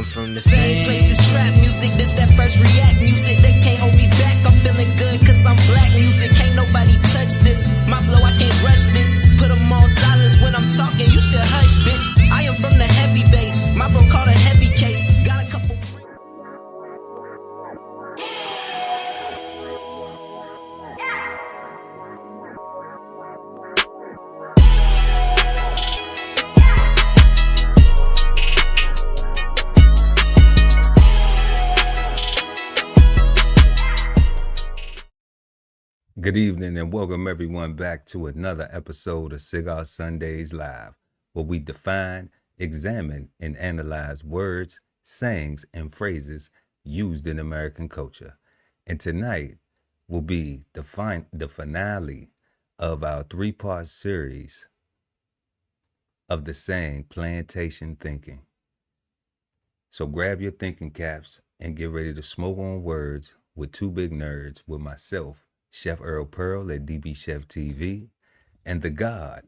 from the Same places, trap music, this that first react music. They can't hold me back, I'm feeling good cause I'm black music. Can't nobody touch this, my flow I can't rush this. Put them on silence when I'm talking, you should hush bitch. I am from the heavy base, my bro called a heavy case. Got a couple Good evening and welcome everyone back to another episode of Cigar Sundays Live, where we define, examine, and analyze words, sayings, and phrases used in American culture. And tonight will be the finale of our three-part series of the saying Plantation Thinking. So grab your thinking caps and get ready to smoke on words with two big nerds, with myself, Chef Earl Pearl at DBCHEFTV, and the God,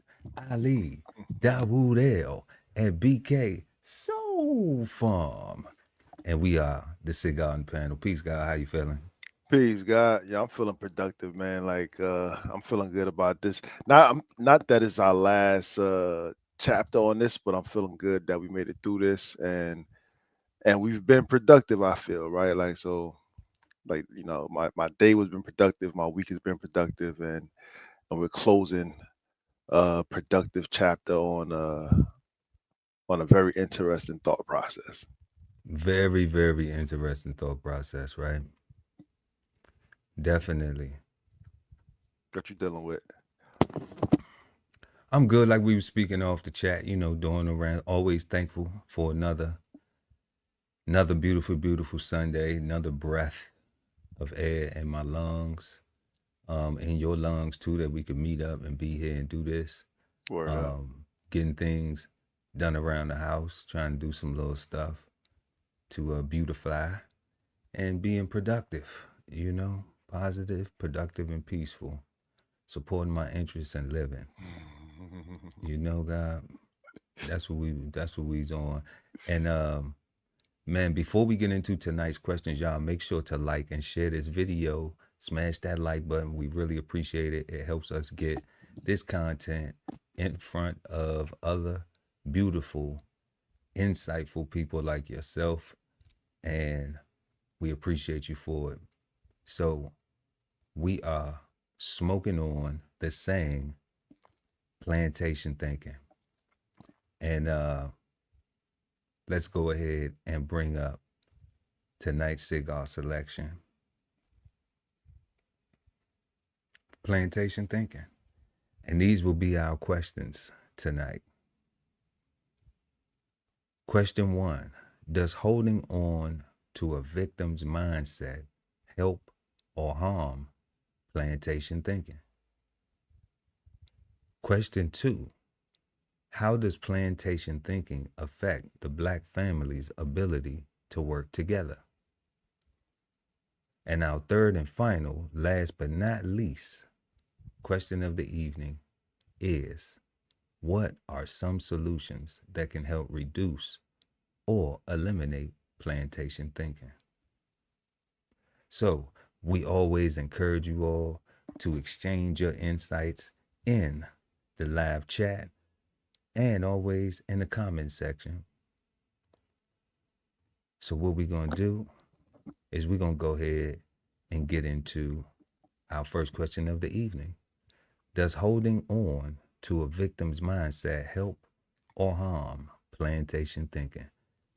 Ali Dawood L at BK Soul Farm. And we are the Cigarden Panel. Peace, God. How you feeling? Peace, God. Yeah, I'm feeling productive, man. I'm feeling good about this. Not that it's our last chapter on this, but I'm feeling good that we made it through this and we've been productive, I feel, right? My day has been productive, my week has been productive, and we're closing a productive chapter on a very interesting thought process. Very, very interesting thought process, right? Definitely. What you dealing with? I'm good, like we were speaking off the chat, doing around. Always thankful for another beautiful, beautiful Sunday, another breath of air in my lungs, in your lungs too, that we could meet up and be here and do this. Getting things done around the house, trying to do some little stuff to beautify and being productive, positive, productive, and peaceful, supporting my interests and living. God, that's what we's on. And man, before we get into tonight's questions, y'all make sure to like and share this video. Smash that like button. We really appreciate it. It helps us get this content in front of other beautiful, insightful people like yourself. And we appreciate you for it. So we are smoking on the saying Plantation Thinking. And let's go ahead and bring up tonight's cigar selection. Plantation Thinking. And these will be our questions tonight. Question 1. Does holding on to a victim's mindset help or harm plantation thinking? Question 2. How does plantation thinking affect the Black family's ability to work together? And our third and final, last but not least, question of the evening is, what are some solutions that can help reduce or eliminate plantation thinking? So we always encourage you all to exchange your insights in the live chat and always in the comment section. So what we're going to do is we're going to go ahead and get into our first question of the evening. Does holding on to a victim's mindset help or harm plantation thinking?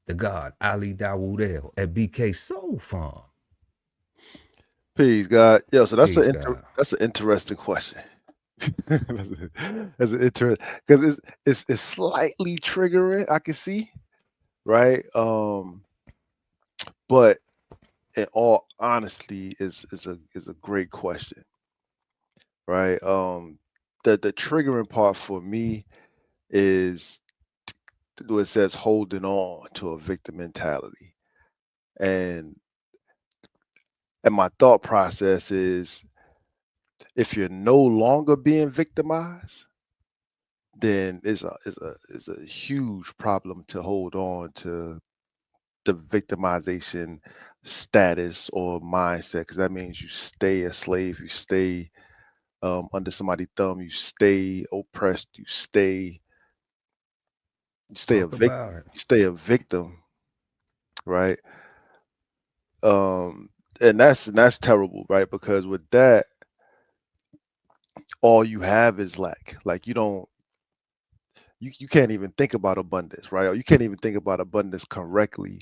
The God, Ali Dawood L at BK Soul Farm. Peace, God. Yo, so that's Peace, that's an interesting question. That's an interesting, because it's slightly triggering, I can see, right? But in all honesty, is a great question, right? The triggering part for me is where it says holding on to a victim mentality, and my thought process is, if you're no longer being victimized, then it's a huge problem to hold on to the victimization status or mindset, because that means you stay a slave, you stay under somebody's thumb, you stay oppressed, you stay a Talk vic, about it. you stay a victim, right? Um, and that's terrible, right? Because with that, all you have is lack. Like you can't even think about abundance, right? Or you can't even think about abundance correctly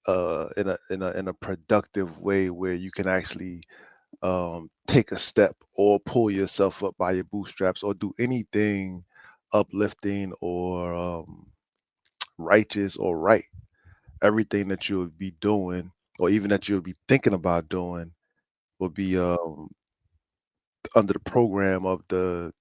in a productive way where you can actually take a step or pull yourself up by your bootstraps or do anything uplifting or righteous or right. Everything that you'll be doing or even that you'll be thinking about doing will be under the program of the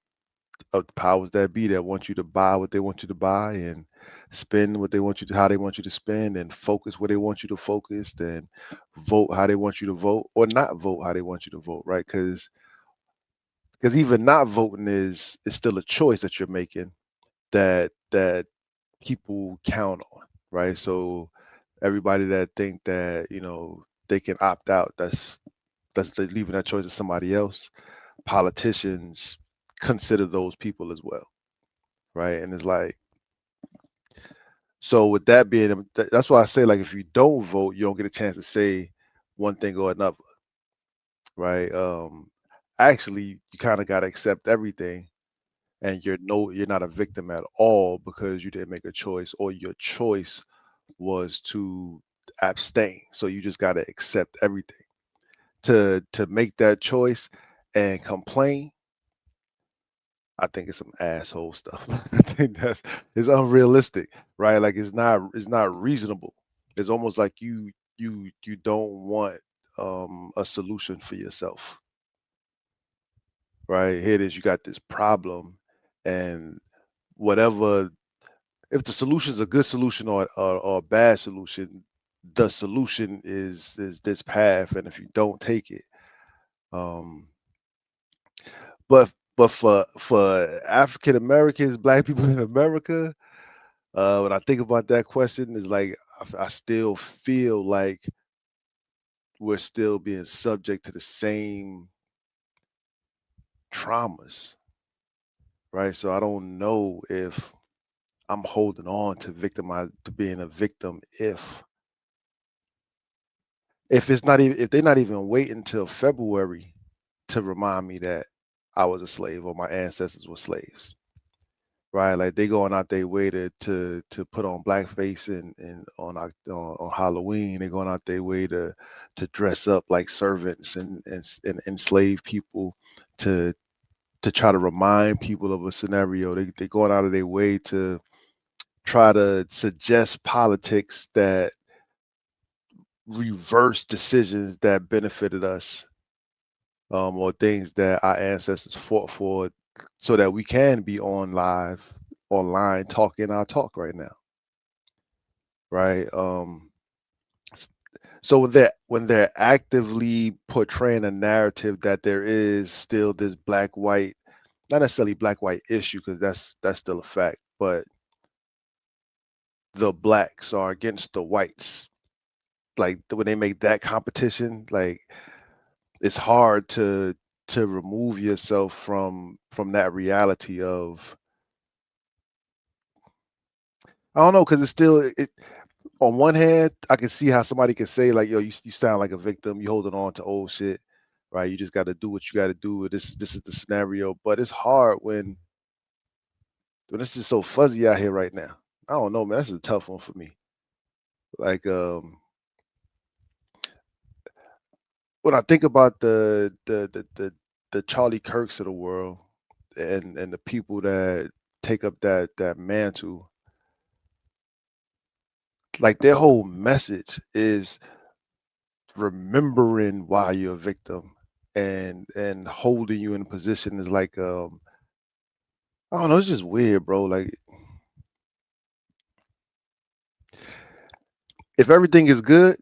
powers that be that want you to buy what they want you to buy and spend what they want you to how they want you to spend and focus where they want you to focus and vote how they want you to vote or not vote how they want you to vote, right? Because even not voting is still a choice that you're making that people count on, right? So everybody that think that they can opt out, that's leaving that choice to somebody else. Politicians consider those people as well, right? And it's like, so with that being, that's why I say, like, if you don't vote, you don't get a chance to say one thing or another, right? Actually, you kind of got to accept everything, and you're not a victim at all because you didn't make a choice, or your choice was to abstain. So you just got to accept everything. To make that choice and complain, I think it's some asshole stuff. I think that's it's unrealistic, right? Like it's not reasonable. It's almost like you don't want a solution for yourself, right? Here it is, you got this problem, and whatever if the solution is a good solution or a bad solution, the solution is this path, and if you don't take it, um, but for African Americans, Black people in America, when I think about that question, is like I still feel like we're still being subject to the same traumas, right? So I don't know if I'm holding on to being a victim if it's not even if they're not even waiting until February to remind me that I was a slave or my ancestors were slaves, right? Like they going out their way to put on blackface and on Halloween. They're going out their way to dress up like servants and enslave people to to try to remind people of a scenario. They going out of their way to try to suggest politics that reverse decisions that benefited us, or things that our ancestors fought for so that we can be online talking our talk right now, right? S- so when they're actively portraying a narrative that there is still this black white, not necessarily black white issue, because that's still a fact, but the blacks are against the whites, like when they make that competition, like it's hard to remove yourself from that reality of, I don't know, because it's still on one hand, I can see how somebody can say like, yo, you sound like a victim, you holding on to old shit, right? You just got to do what you got to do. This is the scenario, but it's hard when it's just so fuzzy out here right now. I don't know, man. That's a tough one for me. Like when I think about the Charlie Kirks of the world and the people that take up that mantle, like their whole message is remembering why you're a victim and holding you in a position is like I don't know, it's just weird, bro. Like if everything is good,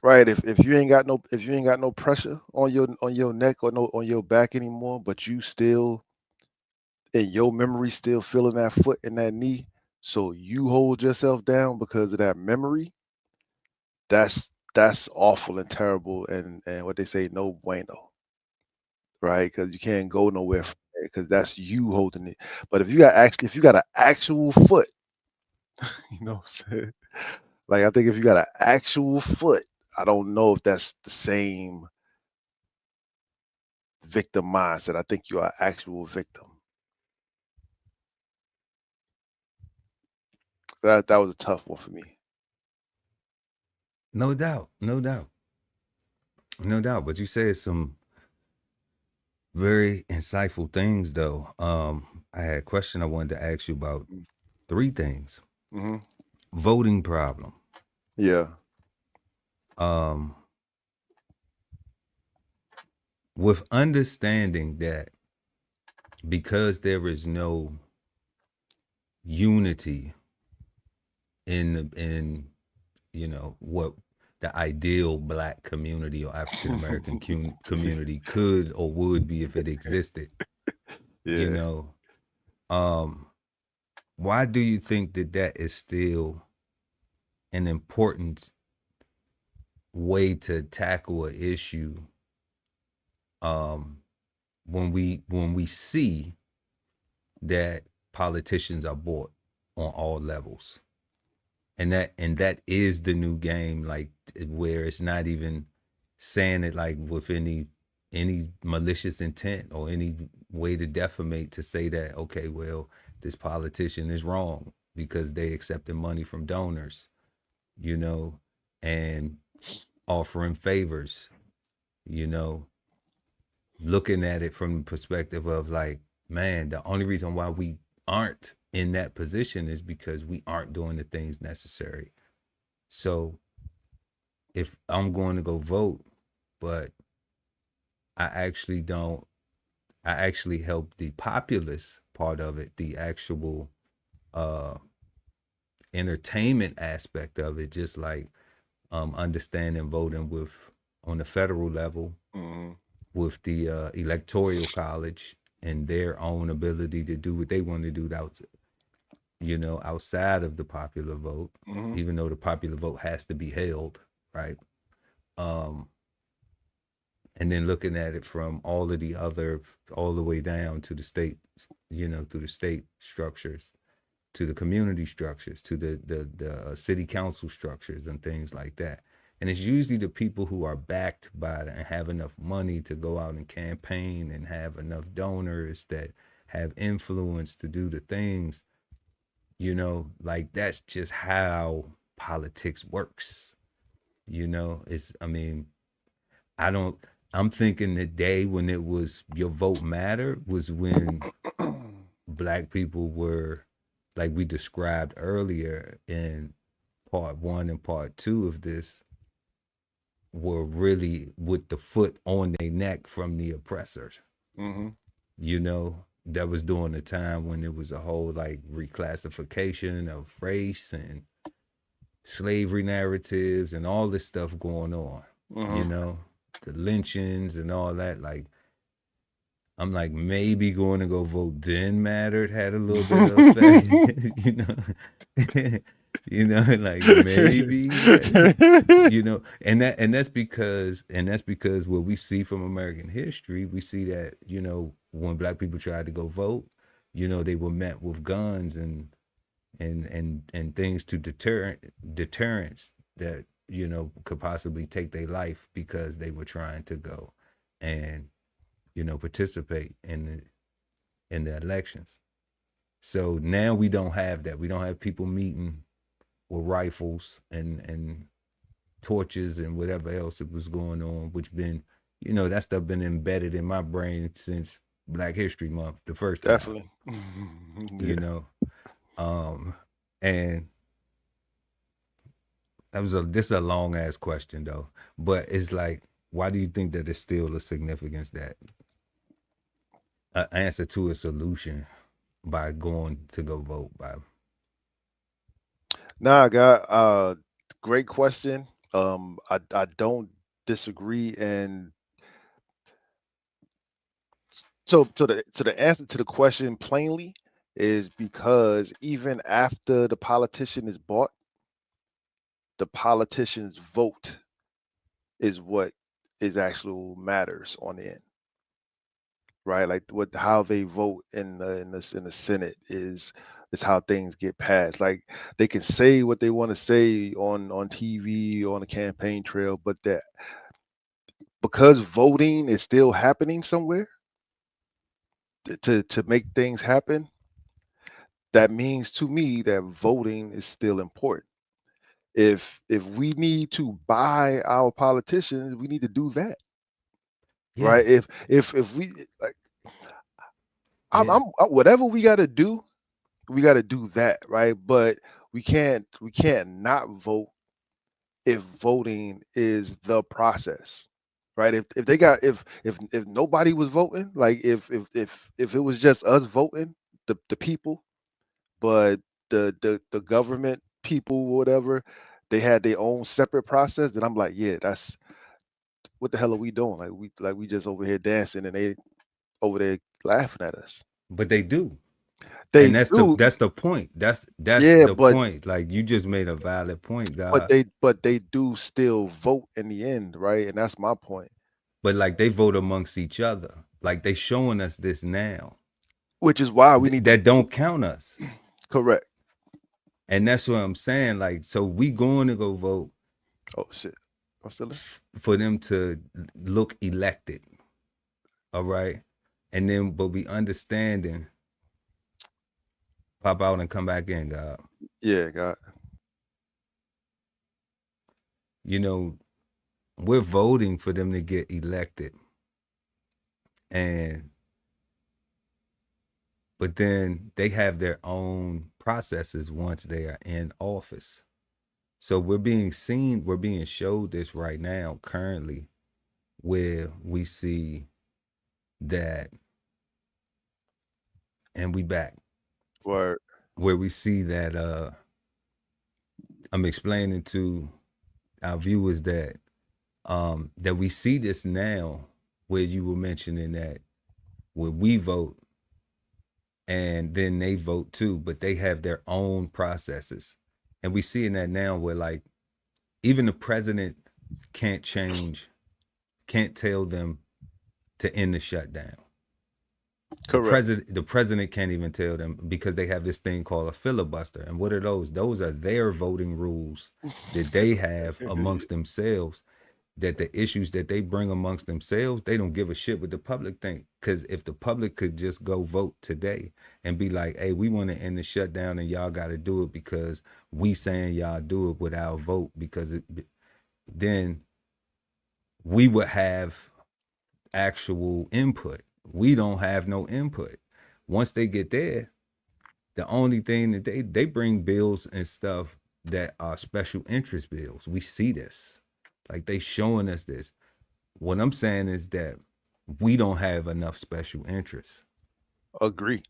right? If you ain't got no pressure on your neck or no on your back anymore, but you still in your memory still feeling that foot and that knee, so you hold yourself down because of that memory, that's awful and terrible, and what they say, no bueno, right? Because you can't go nowhere from there because that's you holding it. But if you got an actual foot, you know what I'm saying? Like I think if you got an actual foot, I don't know if that's the same victim mindset. I think you are an actual victim. That was a tough one for me. No doubt, no doubt, no doubt. But you said some very insightful things, though. I had a question I wanted to ask you about three things. Mm-hmm. Voting problem. Yeah. Um, with understanding that because there is no unity in what the ideal black community or African American community could or would be if it existed, you Yeah. know, um, why do you think that that is still an important way to tackle an issue um, when we see that politicians are bought on all levels, and that is the new game, like where it's not even saying it like with any malicious intent or any way to defamate, to say that, okay, well, this politician is wrong because they accepted money from donors, you know, and offering favors, you know, looking at it from the perspective of like, man, the only reason why we aren't in that position is because we aren't doing the things necessary. So if I'm going to go vote, but I actually don't, I actually help the populace part of it, the actual uh entertainment aspect of it, just like understanding voting with on the federal level Mm-hmm. with the electoral college and their own ability to do what they want to do outside of the popular vote, Mm-hmm. even though the popular vote has to be held, right? Um, and then looking at it from all the way down to the state, through the state structures, to the community structures, to the city council structures and things like that. And it's usually the people who are backed by it and have enough money to go out and campaign and have enough donors that have influence to do the things, like that's just how politics works. I mean, I don't, I'm thinking the day when it was your vote mattered was when black people were, like we described earlier in part one and part two of this, were really with the foot on their neck from the oppressors. Mm-hmm. That was during the time when there was a whole like reclassification of race and slavery narratives and all this stuff going on. you Mm-hmm. know the lynchings and all that. Like, I'm like, maybe going to go vote then mattered, had a little bit of effect. you know like maybe that, and that's because what we see from American history, we see that, when black people tried to go vote, they were met with guns and things to deterrence that, could possibly take their life because they were trying to go and, participate in the elections. So now we don't have that. We don't have people meeting with rifles and torches and whatever else that was going on, which been, that stuff been embedded in my brain since Black History Month, the first time, Definitely. you Yeah. know. And this is a long ass question though, but it's like, why do you think that it's still a significance, that an answer to a solution by going to go vote by? Nah, I got great question. I don't disagree, and so the answer to the question plainly is because even after the politician is bought, the politicians' vote is what is actual matters on the end, right? Like how they vote in the Senate is how things get passed. Like they can say what they want to say on TV, on the campaign trail, but that because voting is still happening somewhere to make things happen, that means to me that voting is still important. If we need to buy our politicians, we need to do that, Yeah. right? If we like, Yeah. whatever we got to do that, right? But we can't not vote if voting is the process, right? If they got if nobody was voting, like if it was just us voting, the people, but the government people, whatever, they had their own separate process, then I'm like, yeah, that's what the hell are we doing? Like we just over here dancing and they over there laughing at us. But they do. They And that's the do, that's the point. That's yeah, the point. Like you just made a valid point, God. but they do still vote in the end, right? And that's my point. But like they vote amongst each other. Like they showing us this now. Which is why we need to That don't count us. correct. And that's what I'm saying. Like, so we going to go vote Oh shit. I'm still in. for them to look elected. All right. And then but we understanding pop out and come back in, God. Yeah, God. You know, we're voting for them to get elected. And but then they have their own processes once they are in office. So we're being showed this right now, currently, where we see that, and we back, Word. where we see that I'm explaining to our viewers that that we see this now, where you were mentioning that where we vote and then they vote too, but they have their own processes. And we seeing that now where like even the president can't tell them to end the shutdown. Correct. The president can't even tell them because they have this thing called a filibuster. And what are those? Those are their voting rules that they have amongst themselves, that the issues that they bring amongst themselves, they don't give a shit what the public think. Because if the public could just go vote today and be like, hey, we want to end the shutdown and y'all got to do it because we saying y'all do it without vote, because then we would have actual input. We don't have no input. Once they get there, the only thing that they bring bills and stuff that are special interest bills. We see this. Like they showing us this. What I'm saying is that we don't have enough special interests. Agree.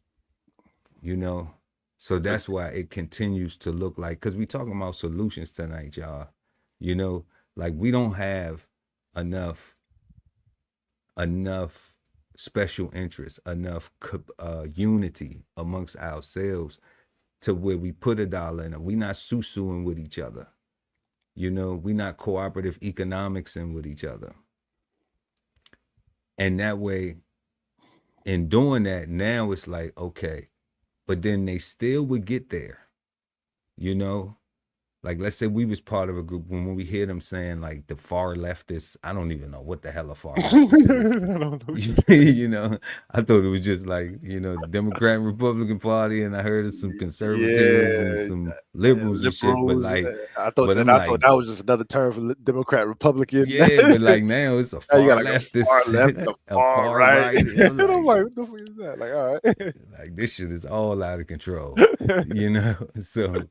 You know? So that's why it continues to look like, because we talking about solutions tonight, y'all. You know, like we don't have enough special interests, enough unity amongst ourselves to where we put a dollar in it. We not suing with each other. You know, we not cooperative economics in with each other. And that way, in doing that, now it's like, okay, but then they still would get there, you know? Like, let's say we was part of a group when we hear them saying like the far leftists, I don't even know what the hell a far leftist is. I don't know. You know, I thought it was just like, you know, the Democrat and Republican Party, and I heard of some conservatives and Yeah, some liberals and shit, but liberals. like, I thought but that I'm I thought like, that was just another term for Democrat, Republican. yeah, but like now it's a Now you far got like a far left and leftist, a a far far right. right. I'm And I'm like, like, what the fuck is that? Like, all right. like this shit is all out of control, you know? So,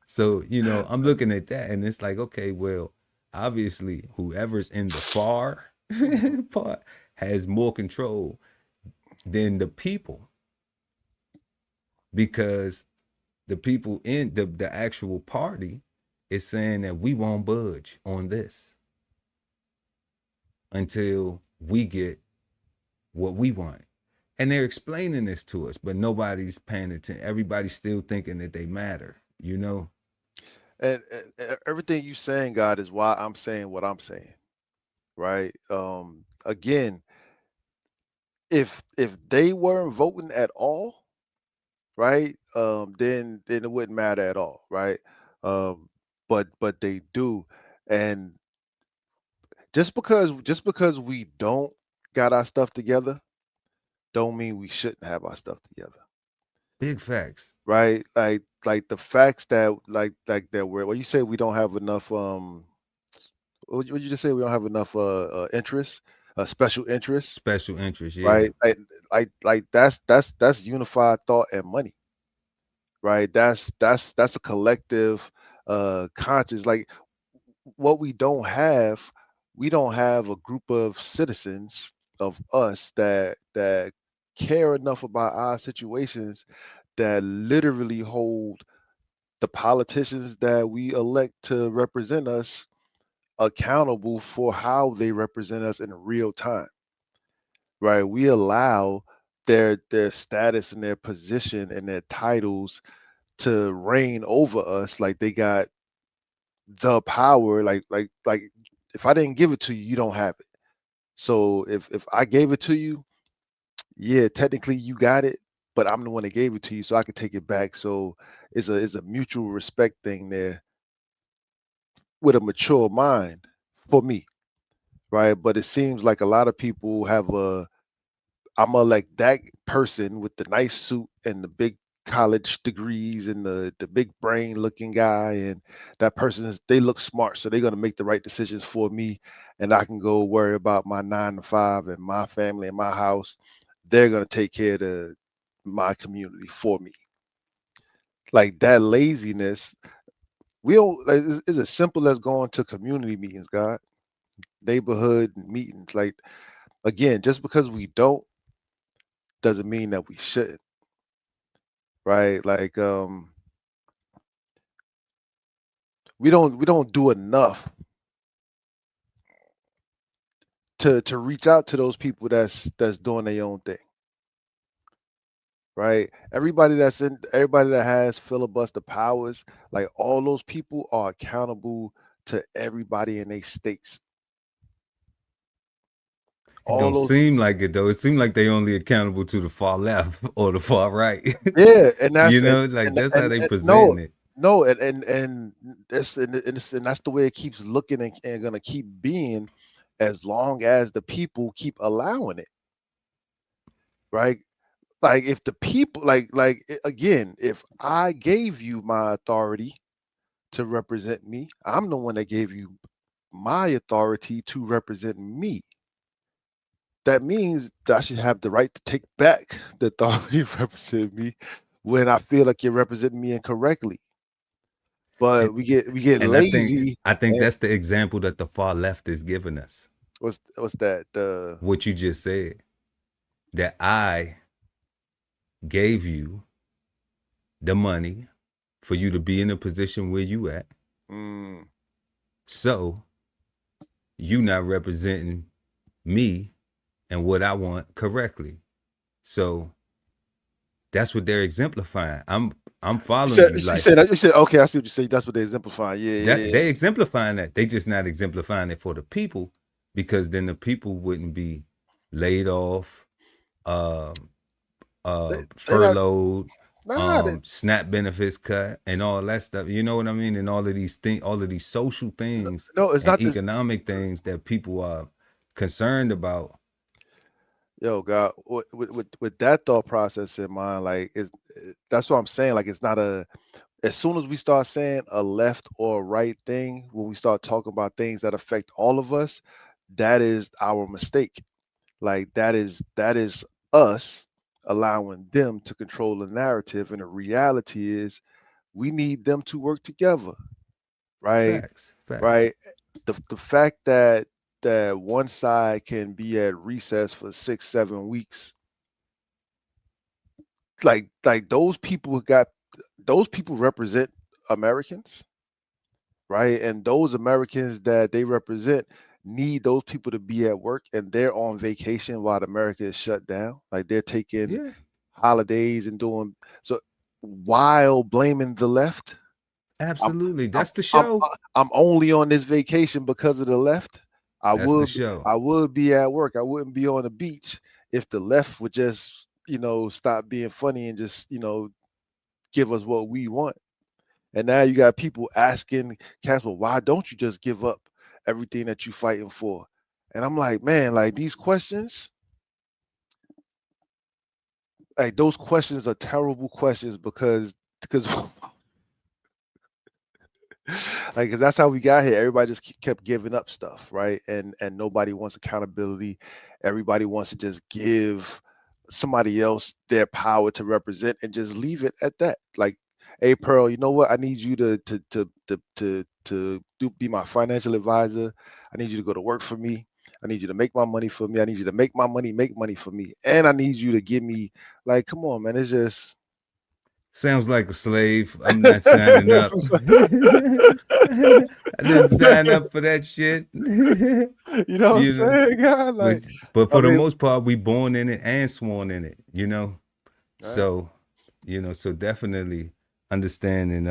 so, you know, I'm looking at that and it's like, okay, well, obviously whoever's in the far part has more control than the people, because the people in the actual party is saying that we won't budge on this until we get what we want. And they're explaining this to us, but nobody's paying attention. Everybody's still thinking that they matter, you know? and everything you saying, God, is why I'm saying what I'm saying, right? Again, if they weren't voting at all, right, then it wouldn't matter at all, right? Um, but they do, and just because we don't got our stuff together, don't mean we shouldn't have our stuff together, Big facts. right? Like the facts that like that where well you say we don't have enough what you just say we don't have enough interest, special interest, Special interest, yeah. right? Like that's unified thought and money, right? That's a collective conscious. Like what we don't have a group of citizens of us that care enough about our situations that literally hold the politicians that we elect to represent us accountable for how they represent us in real time, right? We allow their status and their position and their titles to reign over us like they got the power. Like if I didn't give it to you, you don't have it. So if I gave it to you, yeah, technically you got it, but I'm the one that gave it to you, so I can take it back. So it's a mutual respect thing there with a mature mind for me, right? But it seems like a lot of people have a I'm gonna like that person with the nice suit and the big college degrees and the big brain looking guy, and that person is they look smart, so they're gonna make the right decisions for me, and I can go worry about my 9 to 5 and my family and my house. They're gonna take care of my community for me. Like that laziness, we don't like it's as simple as going to community meetings, God, neighborhood meetings. Like again, just because we don't doesn't mean that we shouldn't, right? Like we don't do enough to reach out to those people that's doing their own thing, right? Everybody that has filibuster powers, like all those people are accountable to everybody in their states. It All don't those seem like it though. It seems like they only accountable to the far left or the far right. yeah, and You that's know, like that's how they and no presenting it. no and that's the way it keeps looking and gonna keep being as long as the people keep allowing it, right? Like if the people again, if I gave you my authority to represent me, I'm the one that gave you my authority to represent me. That means that I should have the right to take back the authority to represent me when I feel like you're representing me incorrectly. And But we get and lazy. I think And that's the example that the far left is giving us. what's that? The What you just said. That I gave you the money for you to be in the position where you at. mm, So you not representing me and what I want correctly. So that's what they're exemplifying. I'm following you. you Like said that you said okay. I see what you say. That's what they exemplify. Yeah, yeah, that yeah. they exemplifying that. They just not exemplifying it for the people because then the people wouldn't be laid off, um, They not furloughed, nah. SNAP benefits cut, and all that stuff. You know what I mean? And all of these things, all of these social things No, it's and not this. economic things that people are concerned about. Yo, God, with that thought process in mind, like that's what I'm saying. Like it's not a. As soon as we start saying a left or a right thing, when we start talking about things that affect all of us, that is our mistake. Like that is us allowing them to control the narrative, and the reality is we need them to work together, right? Facts, facts. Right. The fact that one side can be at recess for 6 7 weeks, like those people represent Americans, right? And those Americans that they represent need those people to be at work, and they're on vacation while America is shut down. Like they're taking Yeah. holidays and doing so while blaming the left. Absolutely. I'm That's the I'm show. I'm only on this vacation because of the left. I That's the would show. I would be at work. I wouldn't be on the beach if the left would just, stop being funny and just, give us what we want. And now you got people asking Casper, why don't you just give up everything that you fighting for? And I'm like, man, like these questions, like those questions are terrible questions because like 'cause that's how we got here. Everybody just kept giving up stuff, right? And nobody wants accountability. Everybody wants to just give somebody else their power to represent and just leave it at that. Like, hey Pearl, you know what? I need you to be my financial advisor. I need you to go to work for me. I need you to make my money for me. I need you to make my money make money for me. And I need you to give me, like, come on, man. It's just Sounds like a slave. I'm not signing up. I didn't sign up for that shit. You know what I'm You know, saying, God? Like, but I for the mean, most part, we born in it and sworn in it. right? So so definitely understanding.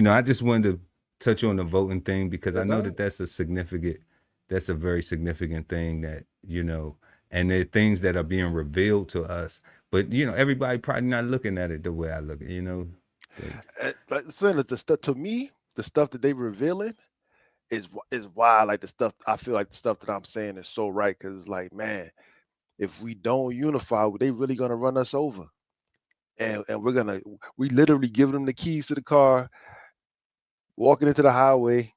I just wanted to touch on the voting thing because I Yeah, know no, that that's a very significant thing that and there are things that are being revealed to us, but everybody probably not looking at it the way I look at. like saying that the stuff to me, the stuff that they revealing is why like the stuff I feel like the stuff that I'm saying is so right because it's like, man, if we don't unify, they really gonna run us over, and we literally giving them the keys to the car, walking into the highway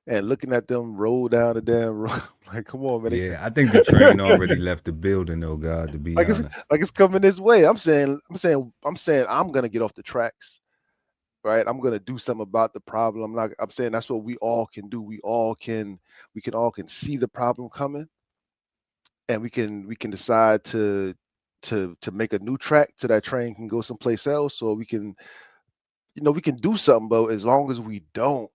and looking at them roll down the damn road. Like, come on, man, Yeah, I think the train already left the building, though, God, to be like it's honest. like it's coming this way. I'm saying I'm gonna get off the tracks, right? I'm gonna do something about the problem. I'm saying that's what we all can do. We can all see the problem coming, and we can decide to make a new track so that train can go someplace else, or we can do something. But as long as we don't,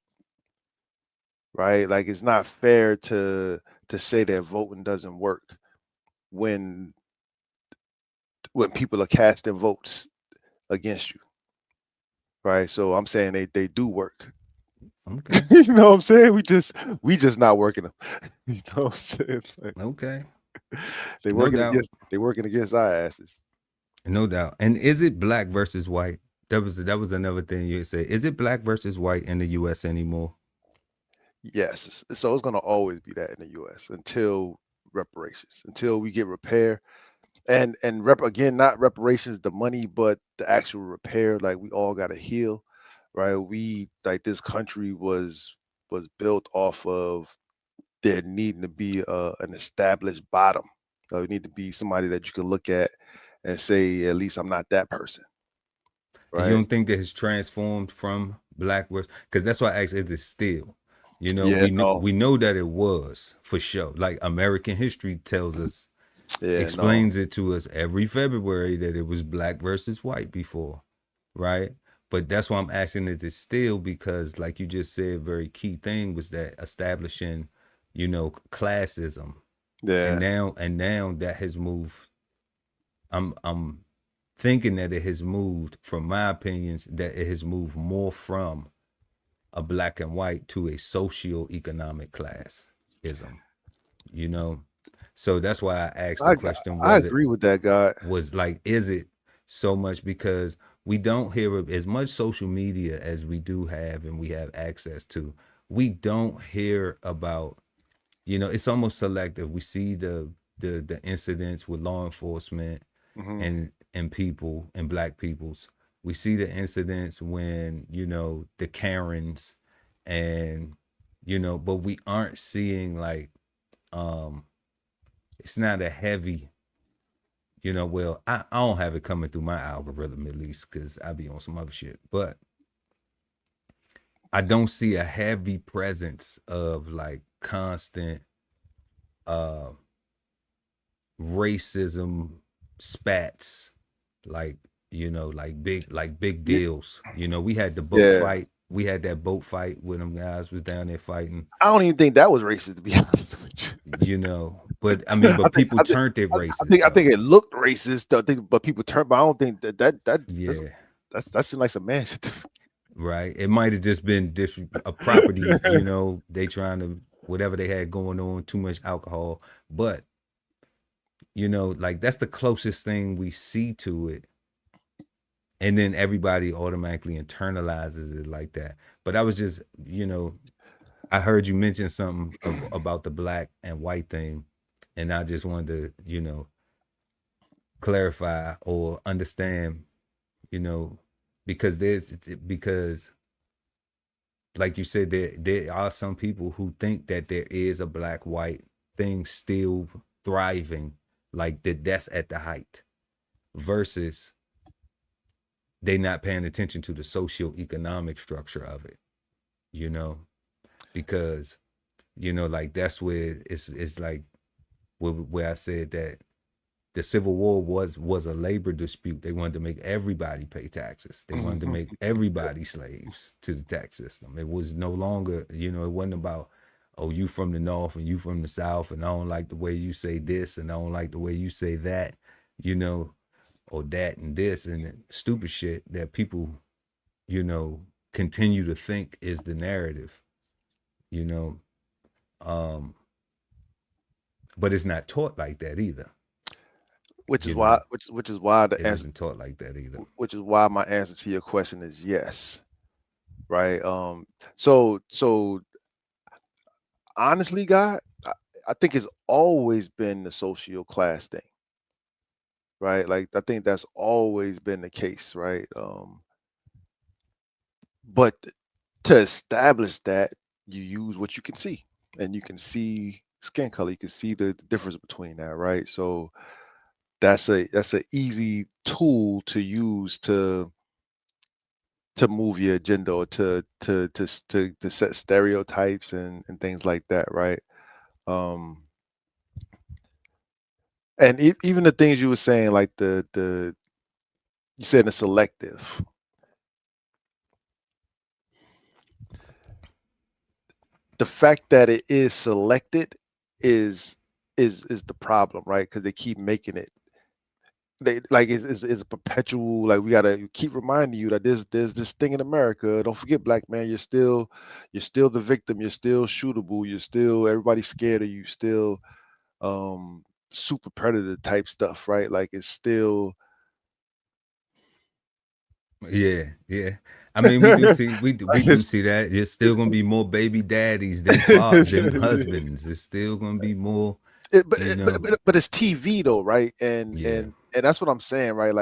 right? Like it's not fair to say that voting doesn't work when people are casting votes against you, right? So I'm saying they do work. Okay, You know what I'm saying? We just not working them. You know what I'm saying? Like, okay, they no working doubt, against they working against our asses. no doubt. And is it black versus white? That was another thing you say. Is it black versus white in the U.S. anymore? Yes. So it's gonna always be that in the US until reparations, until we get repair and again, not reparations, the money, but the actual repair. Like we all gotta heal, right? We like this country was built off of there needing to be an established bottom. So it need to be somebody that you can look at and say, at least I'm not that person, And you right? don't think that has transformed from black versus? Because that's why I asked, is it still? Yeah, no, We know that it was for sure. Like American history tells us, yeah, no, explains it to us every February that it was black versus white before, right? But that's why I'm asking, is it still? Because like you just said, very key thing was that establishing, classism. And yeah. now that has moved. I'm thinking that it has moved, from my opinions, that it has moved more from a black and white to a socio-economic classism, you know? So that's why I asked the I question, I agree with that guy. is it so much? Because we don't hear as much social media as we do have and we have access to. We don't hear about, it's almost selective. We see the incidents with law enforcement Hmm. and people and black peoples. We see the incidents when, the Karens and but we aren't seeing like um it's not a heavy, well, I don't have it coming through my algorithm at least because I be on some other shit. But I don't see a heavy presence of like constant uh racism spats, like like big Yeah, deals. We had the boat yeah. fight. We had that boat fight when them guys was down there fighting. I don't even think that was racist, to be honest with you. But I mean, I but think people I think turned it I racist think I though. think it looked racist. I think, but people turned. But I don't think that Yeah, that seems like some man shit. right? It might have just been a property, you know, they trying to whatever they had going on, too much alcohol, but you know, like that's the closest thing we see to it. And then everybody automatically internalizes it like that. But I was just, you know, I heard you mention something about the black and white thing, and I just wanted to, you know, clarify or understand, you know, because because like you said, there are some people who think that there is a black white thing still thriving, like that's at the height, versus they not paying attention to the socioeconomic structure of it, you know, because you know, like that's where it's like where I said that the Civil War was a labor dispute. They wanted to make everybody pay taxes. They wanted to make everybody slaves to the tax system. It was no longer, you know, it wasn't about, oh, you from the North and you from the South, and I don't like the way you say this and I don't like the way you say that, you know, or that and this and stupid shit that people, you know, continue to think is the narrative, you know. But it's not taught like that either. Which is You why know, which is why the it answer isn't taught like that either. which is why my answer to your question is yes. Right. So honestly, God, I think it's always been the social class thing, right? Like I think that's always been the case, right? But to establish that, you use what you can see, and you can see skin color, you can see the difference between that, right? So that's a easy tool to use to move your agenda or to set stereotypes and things like that, right? Um, and even the things you were saying, like the you said it's selective. The fact that it is selected is is the problem, right? Because they keep making it. They like it's a perpetual, like we gotta keep reminding you that there's this thing in America. Don't forget, black man, you're still the victim. You're still shootable. You're still everybody's scared of you. Still um super predator type stuff, right? Like it's still Yeah, yeah. I mean, we do see that. There's still gonna be more baby daddies than husbands. It's still gonna be more, it, but, you know. but it's TV though, right? And Yeah, and that's what I'm saying, right?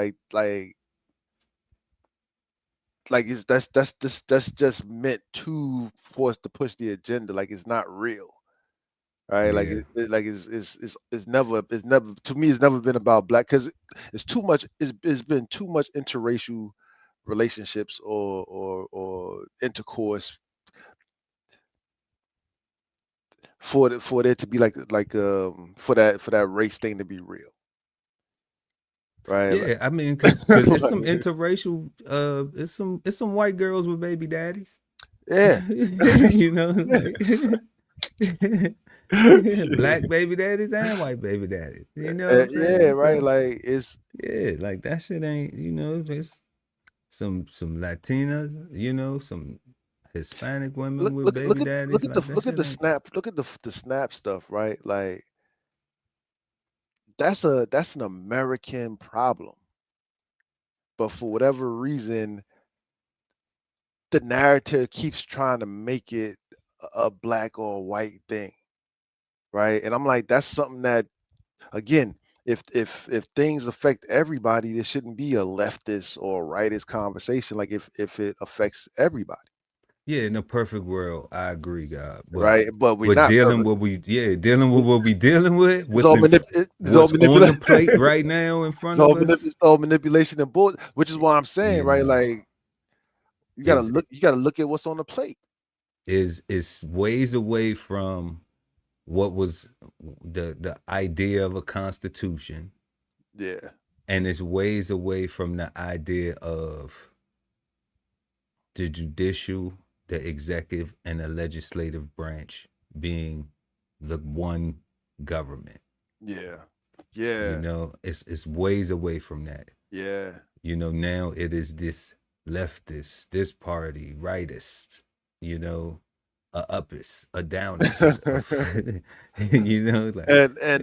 Like it's that's just meant to for us to push the agenda. Like it's not real, right? Like yeah, like it's never to me it's never been about black because it's too much. It's been too much interracial relationships or intercourse for there to be for that race thing to be real, right? yeah. I mean, cause it's some Like, interracial. It's some white girls with baby daddies. yeah. You know, like black baby daddies and white baby daddies. You know what I'm Yeah, saying? right. So Like it's yeah, like that shit ain't. You know, it's some Latinas. You know, some Hispanic women with baby daddies. Like that look at shit the ain't. snap look at the snap stuff, right? Like that's an American problem. But for whatever reason, the narrative keeps trying to make it a black or a white thing, right? And I'm like, that's something that again, if things affect everybody, there shouldn't be a leftist or rightist conversation. Like if it affects everybody, Yeah, in a perfect world, I agree, God. right? But we're But not perfect. dealing with what we dealing with, It's all what's on the plate right now in front of us it's all manipulation and bull, which is why I'm saying, you right? know, Like is you gotta look at what's on the plate. is ways away from what was the idea of a constitution, Yeah, and it's ways away from the idea of the judicial, the executive, and the legislative branch being the one government. yeah, You yeah, know, it's ways away from that. yeah. You know, now it is this leftist, this party, rightist, you know, a uppist, a downist, like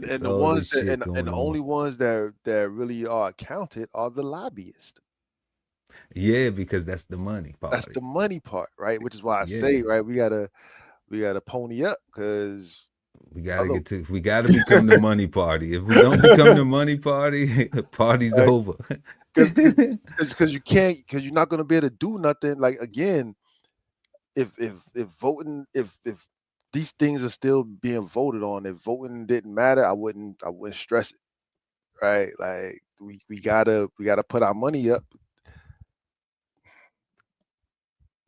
it's And the all this ones that shit and going the on. only ones that really are counted are the lobbyists. Yeah, because that's the money That's party. the money part, right? Which is why I say, Yeah. right, we gotta pony up because other We gotta become the money party. If we don't become the money party, party's like over. because you can't because you're not gonna be able to do nothing. Like again, if voting if these things are still being voted on, if voting didn't matter, I wouldn't stress it, right? Like we gotta put our money up.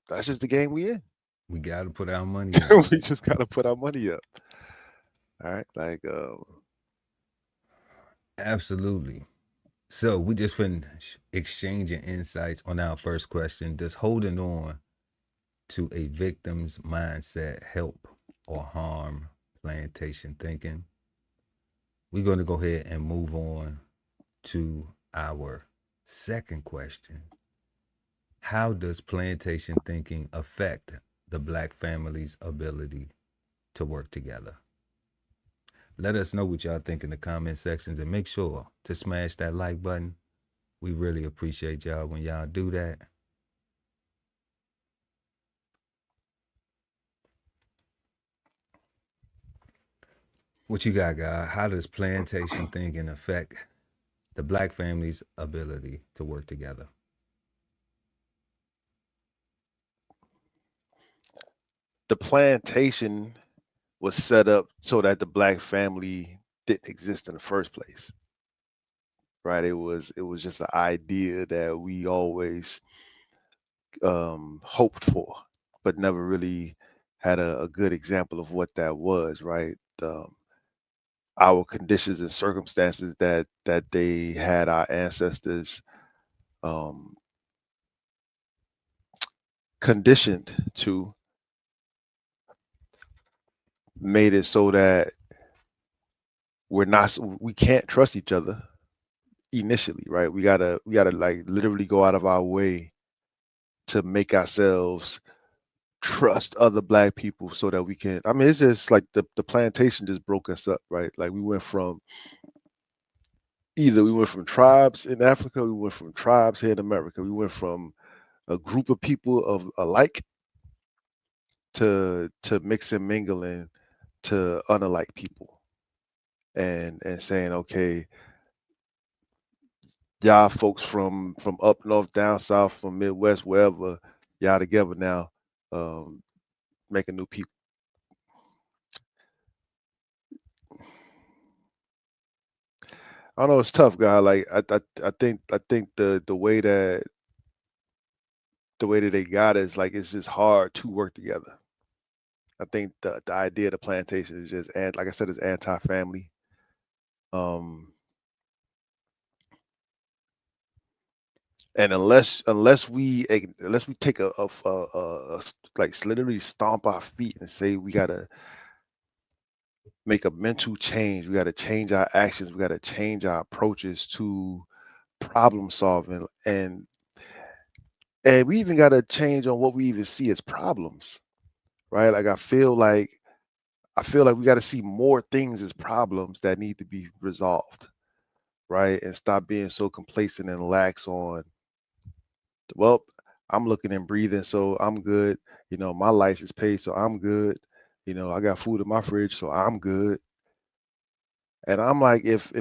That's just the game we in. We gotta put our money up. We just gotta put our money up. All right, like Absolutely. So we just finished exchanging insights on our first question. Does holding on to a victim's mindset help or harm plantation thinking? We're going to go ahead and move on to our second question. How does plantation thinking affect the Black family's ability to work together? Let us know what y'all think in the comment sections and make sure to smash that like button. We really appreciate y'all when y'all do that. What you got, guy? How does plantation thinking affect the Black family's ability to work together? the plantation was set up so that the Black family didn't exist in the first place, right? It was just an idea that we always hoped for, but never really had a good example of what that was, right? Our conditions and circumstances that they had our ancestors um, conditioned to made it so that we can't trust each other initially, right? We gotta like literally go out of our way to make ourselves trust other Black people so that we can. I mean, it's just like the plantation just broke us up, right? Like we went from tribes in Africa, we went from tribes here in America, we went from a group of people of alike to mix and mingling to unalike people, and saying, okay, y'all folks from up north, down south, from Midwest, wherever, y'all together now, um, making new people. I know it's tough, guy. Like I think the way that they got it is like it's just hard to work together. I think the idea of the plantation is just and like I said, it's anti-family. Um, and unless we take like literally stomp our feet and say we gotta make a mental change, we gotta change our actions, we gotta change our approaches to problem solving, and we even gotta change on what we even see as problems, right? Like I feel like we gotta see more things as problems that need to be resolved, right? And stop being so complacent and lax on, well, I'm looking and breathing, so I'm good. My life is paid, so I'm good. I got food in my fridge, so I'm good. And I'm like, if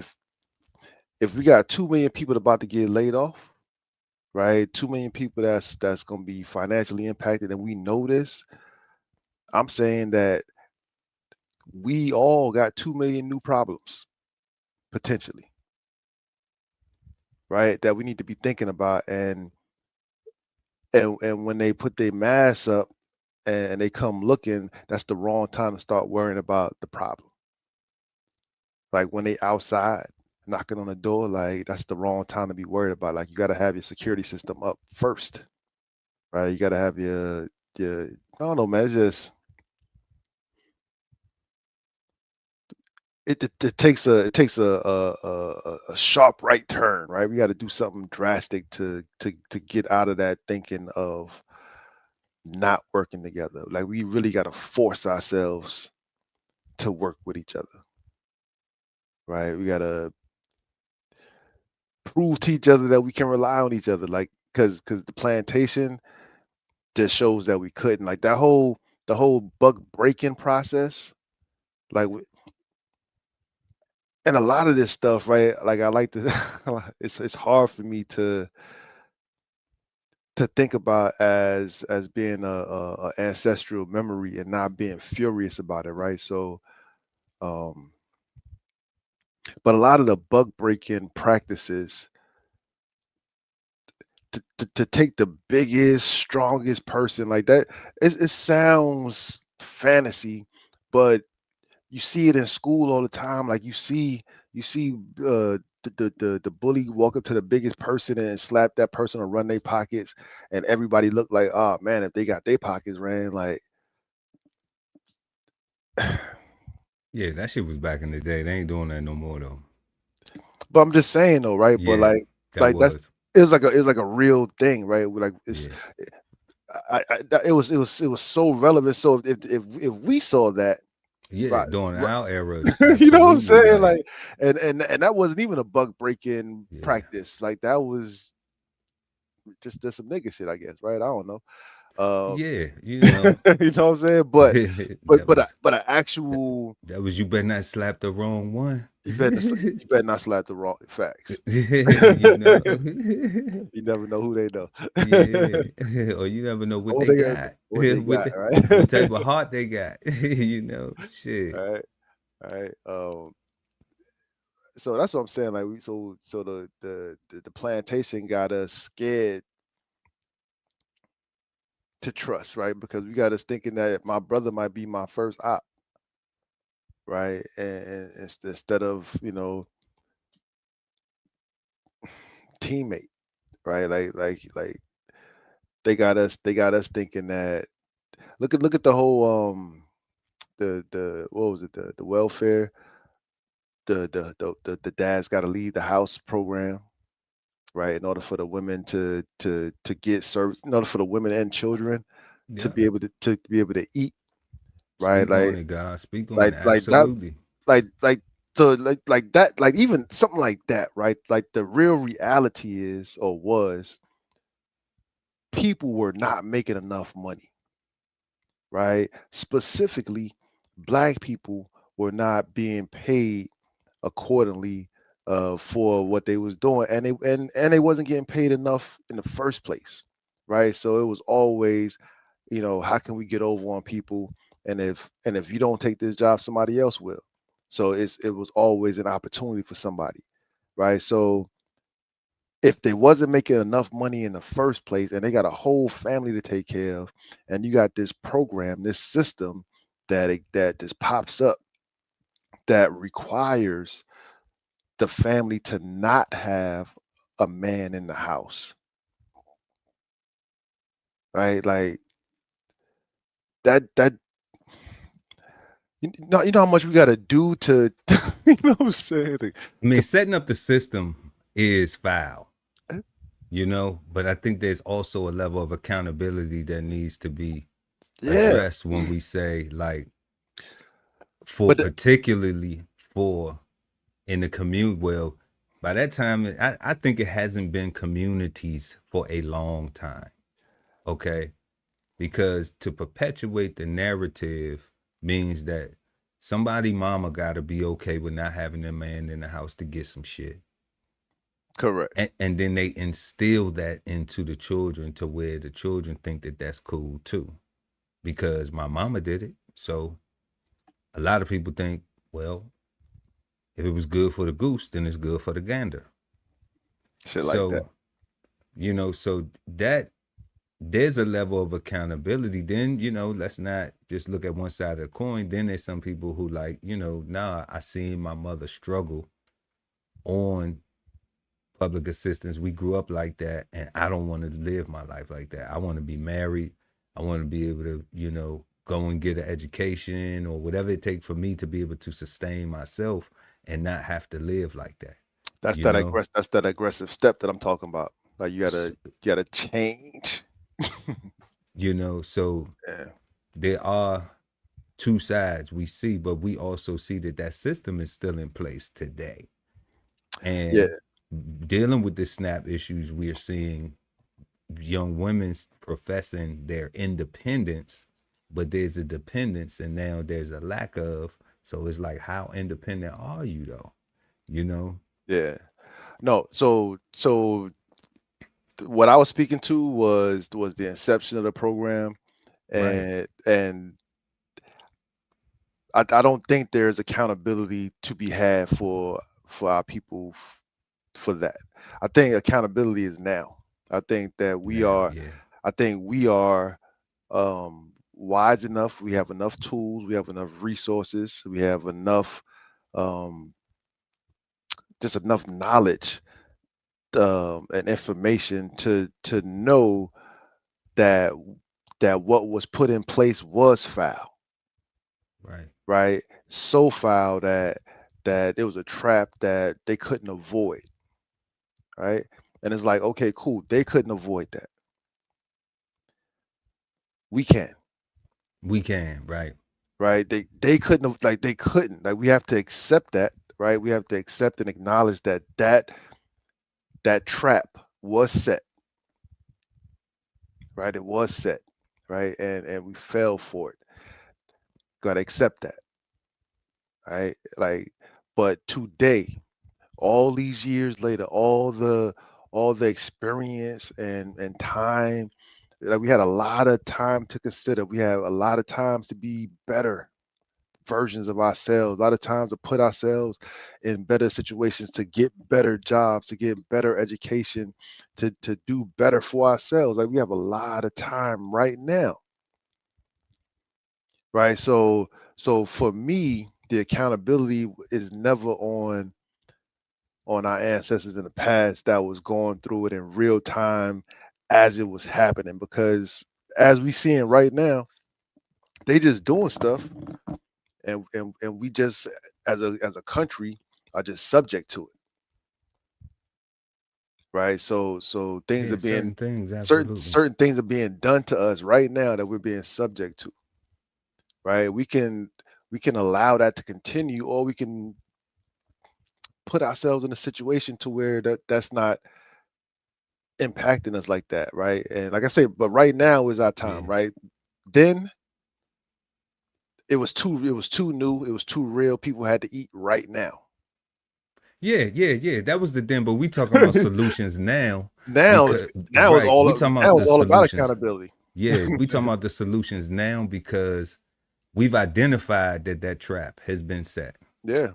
we got 2 million people about to get laid off, right? 2 million people that's gonna be financially impacted, and we know this. I'm saying that we all got 2 million new problems potentially, right? That we need to be thinking about, and when they put their masks up and they come looking, that's the wrong time to start worrying about the problem. Like when they outside knocking on the door, like that's the wrong time to be worried about. Like you got to have your security system up first, right? You got to have your I don't know, man. It's just it takes a sharp right turn, right? We got to do something drastic to get out of that thinking of not working together. Like we really got to force ourselves to work with each other, right? We got to prove to each other that we can rely on each other, like because the plantation just shows that we couldn't. Like the whole buck breaking process, like and a lot of this stuff, right? Like I like to, it's hard for me to think about as being a ancestral memory and not being furious about it, right? So, um, but a lot of the bug breaking practices to take the biggest, strongest person like that, it sounds fantasy, but you see it in school all the time. Like you see the bully walk up to the biggest person and slap that person or run their pockets, and everybody look like, oh man, if they got their pockets ran, like. Yeah, that shit was back in the day. They ain't doing that no more though. But I'm just saying though, right? But Yeah, that like that's was. it's like a real thing, right? Like it's Yeah. it was so relevant. So if we saw that, Yeah, right, during right, our era, you know what I'm absolutely. saying? Like, Like, and that wasn't even a bug breaking yeah. practice. Like that was just some nigga shit, I guess, right? I don't know. Um, Yeah, you know what I'm saying? But that was but an that, actual that was you better not slap the wrong one. you better not slap the wrong facts. you know. You never know who they know. Yeah. Or you never know what Oh, they they got got. what they got, What type right? of heart they got. Shit. Right, right. So that's what I'm saying. Like so the plantation got us scared to trust, right? Because we got us thinking that my brother might be my first op, right? And instead of teammate, right? Like they got us thinking that look at the whole the what was it the welfare the dad's got to leave the house program, right, in order for the women to get service, in order for the women and children Yeah. to be able to eat, right, Speak on it, God. Speak on it. like that, Absolutely. like so like that, like even something like that, right? Like the real reality is or was people were not making enough money, right? Specifically, black people were not being paid accordingly for what they was doing, and they wasn't getting paid enough in the first place, right? So it was always, how can we get over on people, and if you don't take this job, somebody else will. So it was always an opportunity for somebody, right? So if they wasn't making enough money in the first place and they got a whole family to take care of, and you got this program, this system that just pops up that requires the family to not have a man in the house, right? Like that you know how much we got to do to you know what I'm saying, I mean, to setting up the system is foul, eh, but I think there's also a level of accountability that needs to be yeah, addressed when we say, like, for but particularly for in the commune. Well, by that time, I think it hasn't been communities for a long time. Okay. Because to perpetuate the narrative means that somebody mama got to be okay with not having a man in the house to get some shit. correct. And then they instill that into the children to where the children think that that's cool too, because my mama did it. So a lot of people think, well, if it was good for the goose, then it's good for the gander. Shit like that. So so that there's a level of accountability. Then, let's not just look at one side of the coin. Then there's some people who, like, nah, I seen my mother struggle on public assistance. We grew up like that, and I don't want to live my life like that. I want to be married. I want to be able to, go and get an education or whatever it takes for me to be able to sustain myself and not have to live like that. You know, That's that aggressive step that I'm talking about. Like S- you gotta change. so Yeah. there are two sides we see, but we also see that that system is still in place today. Yeah. And dealing with the SNAP issues, we are seeing young women professing their independence, but there's a dependence, and now there's a lack of. So it's like, how independent are you, though? You know, Yeah. No, what I was speaking to was the inception of the program, right? and I don't think there's accountability to be had for our people for that. I think accountability is now. I think that we Now, are yeah, I think we are wise enough. We have enough tools. We have enough resources. We have enough um, just enough knowledge and information to know that what was put in place was foul, right. right? So foul that it was a trap that they couldn't avoid, right? And it's like, okay, cool, they couldn't avoid that. We can, We can, right, right? They couldn't have, like they couldn't. Like we have to accept that, right? We have to accept and acknowledge that that trap was set, right? It was set, right? And we fell for it. Got to accept that, right? Like, but today, all these years later, all the experience and time, like we had a lot of time to consider. We have a lot of times to be better versions of ourselves, a lot of times to put ourselves in better situations, to get better jobs, to get better education, to do better for ourselves. Like we have a lot of time right now, right? So for me, the accountability is never on our ancestors in the past that was going through it in real time as it was happening, because as we seeing right now, they just doing stuff, and we just as a country are just subject to it, right? So things are yeah. being Certain things, absolutely. certain things are being done to us right now that we're being subject to, right? We can allow that to continue, or we can put ourselves in a situation to where that's not impacting us like that, right? And like I say, but right now is our time, Yeah, right? Then it was too new, it was too real. People had to eat right now. yeah. That was the then, but we talking about solutions now now it's because now it's right, all we talking about now it's the all about solutions. accountability. Yeah, we talking about the solutions now because we've identified that that trap has been set. Yeah.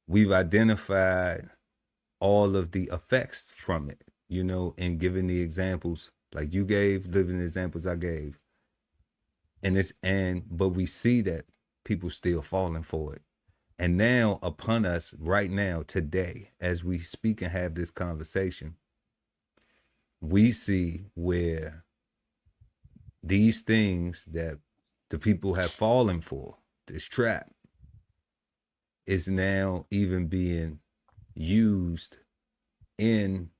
We've identified all of the effects from it, and giving the examples like you gave, living examples I gave. But we see that people still falling for it. And now upon us right now, today, as we speak and have this conversation, we see where these things that the people have fallen for, this trap, is now even being used in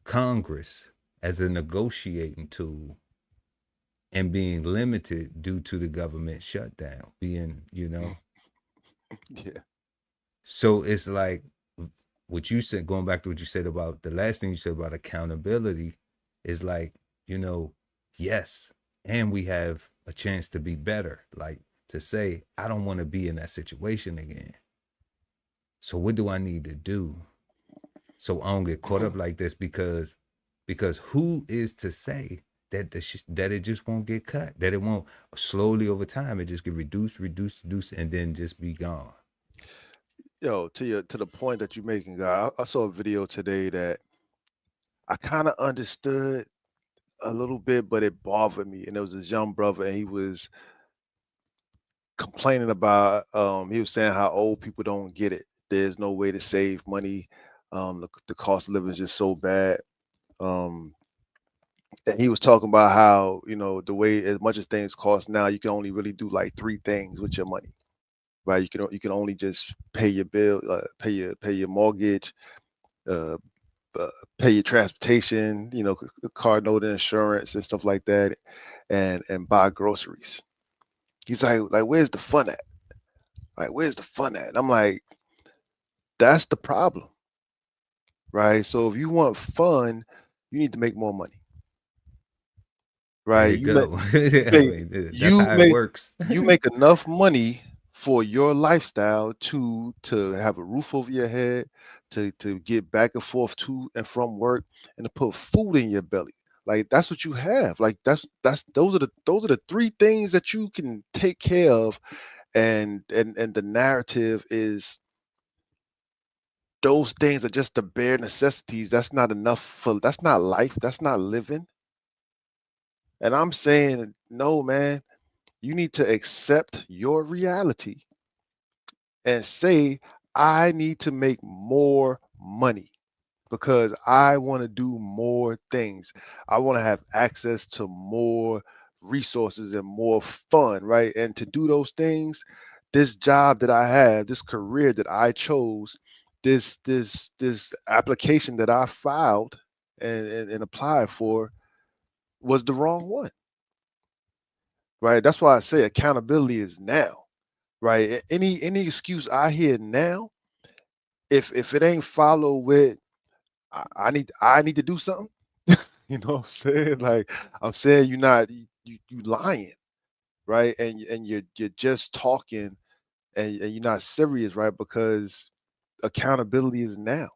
Congress as a negotiating tool and being limited due to the government shutdown Yeah. so it's like what you said, going back to what you said about the last thing you said about accountability, is like, you know, yes, and we have a chance to be better, like to say, I don't want to be in that situation again. So what do I need to do so I don't get caught up like this? Because who is to say that that it just won't get cut, that it won't slowly over time it just get reduced, and then just be gone. Yo, to the point that you're making, guy, I saw a video today that I kind of understood a little bit, but it bothered me. And there was this young brother, and he was complaining about. He was saying how old people don't get it. There's no way to save money. The cost of living is just so bad. Um, And he was talking about how, the way as much as things cost now, you can only really do like three things with your money, right? You can only just pay your bill, pay your mortgage, uh, uh, pay your transportation, car note, insurance, and stuff like that, and buy groceries. He's like, where's the fun at? Like, where's the fun at? And I'm like, that's the problem, right? So if you want fun, you need to make more money, There right? you go. You I make mean, that's you how it make works. you make enough money for your lifestyle to have a roof over your head, to get back and forth to and from work, and to put food in your belly. Like that's what you have. Like that's those are the three things that you can take care of, and the narrative is those things are just the bare necessities. That's not enough for that's not life. That's not living. And I'm saying, no, man, you need to accept your reality and say, I need to make more money because I want to do more things. I want to have access to more resources and more fun, right? And to do those things, this job that I have, this career that I chose, this application that I filed and applied for was the wrong one, right? That's why I say accountability is now, right? Any excuse I hear now, if it ain't follow with I need to do something. You know what I'm saying? Like I'm saying you're not you lying, right? And you're just talking and you're not serious, right? Because accountability is now,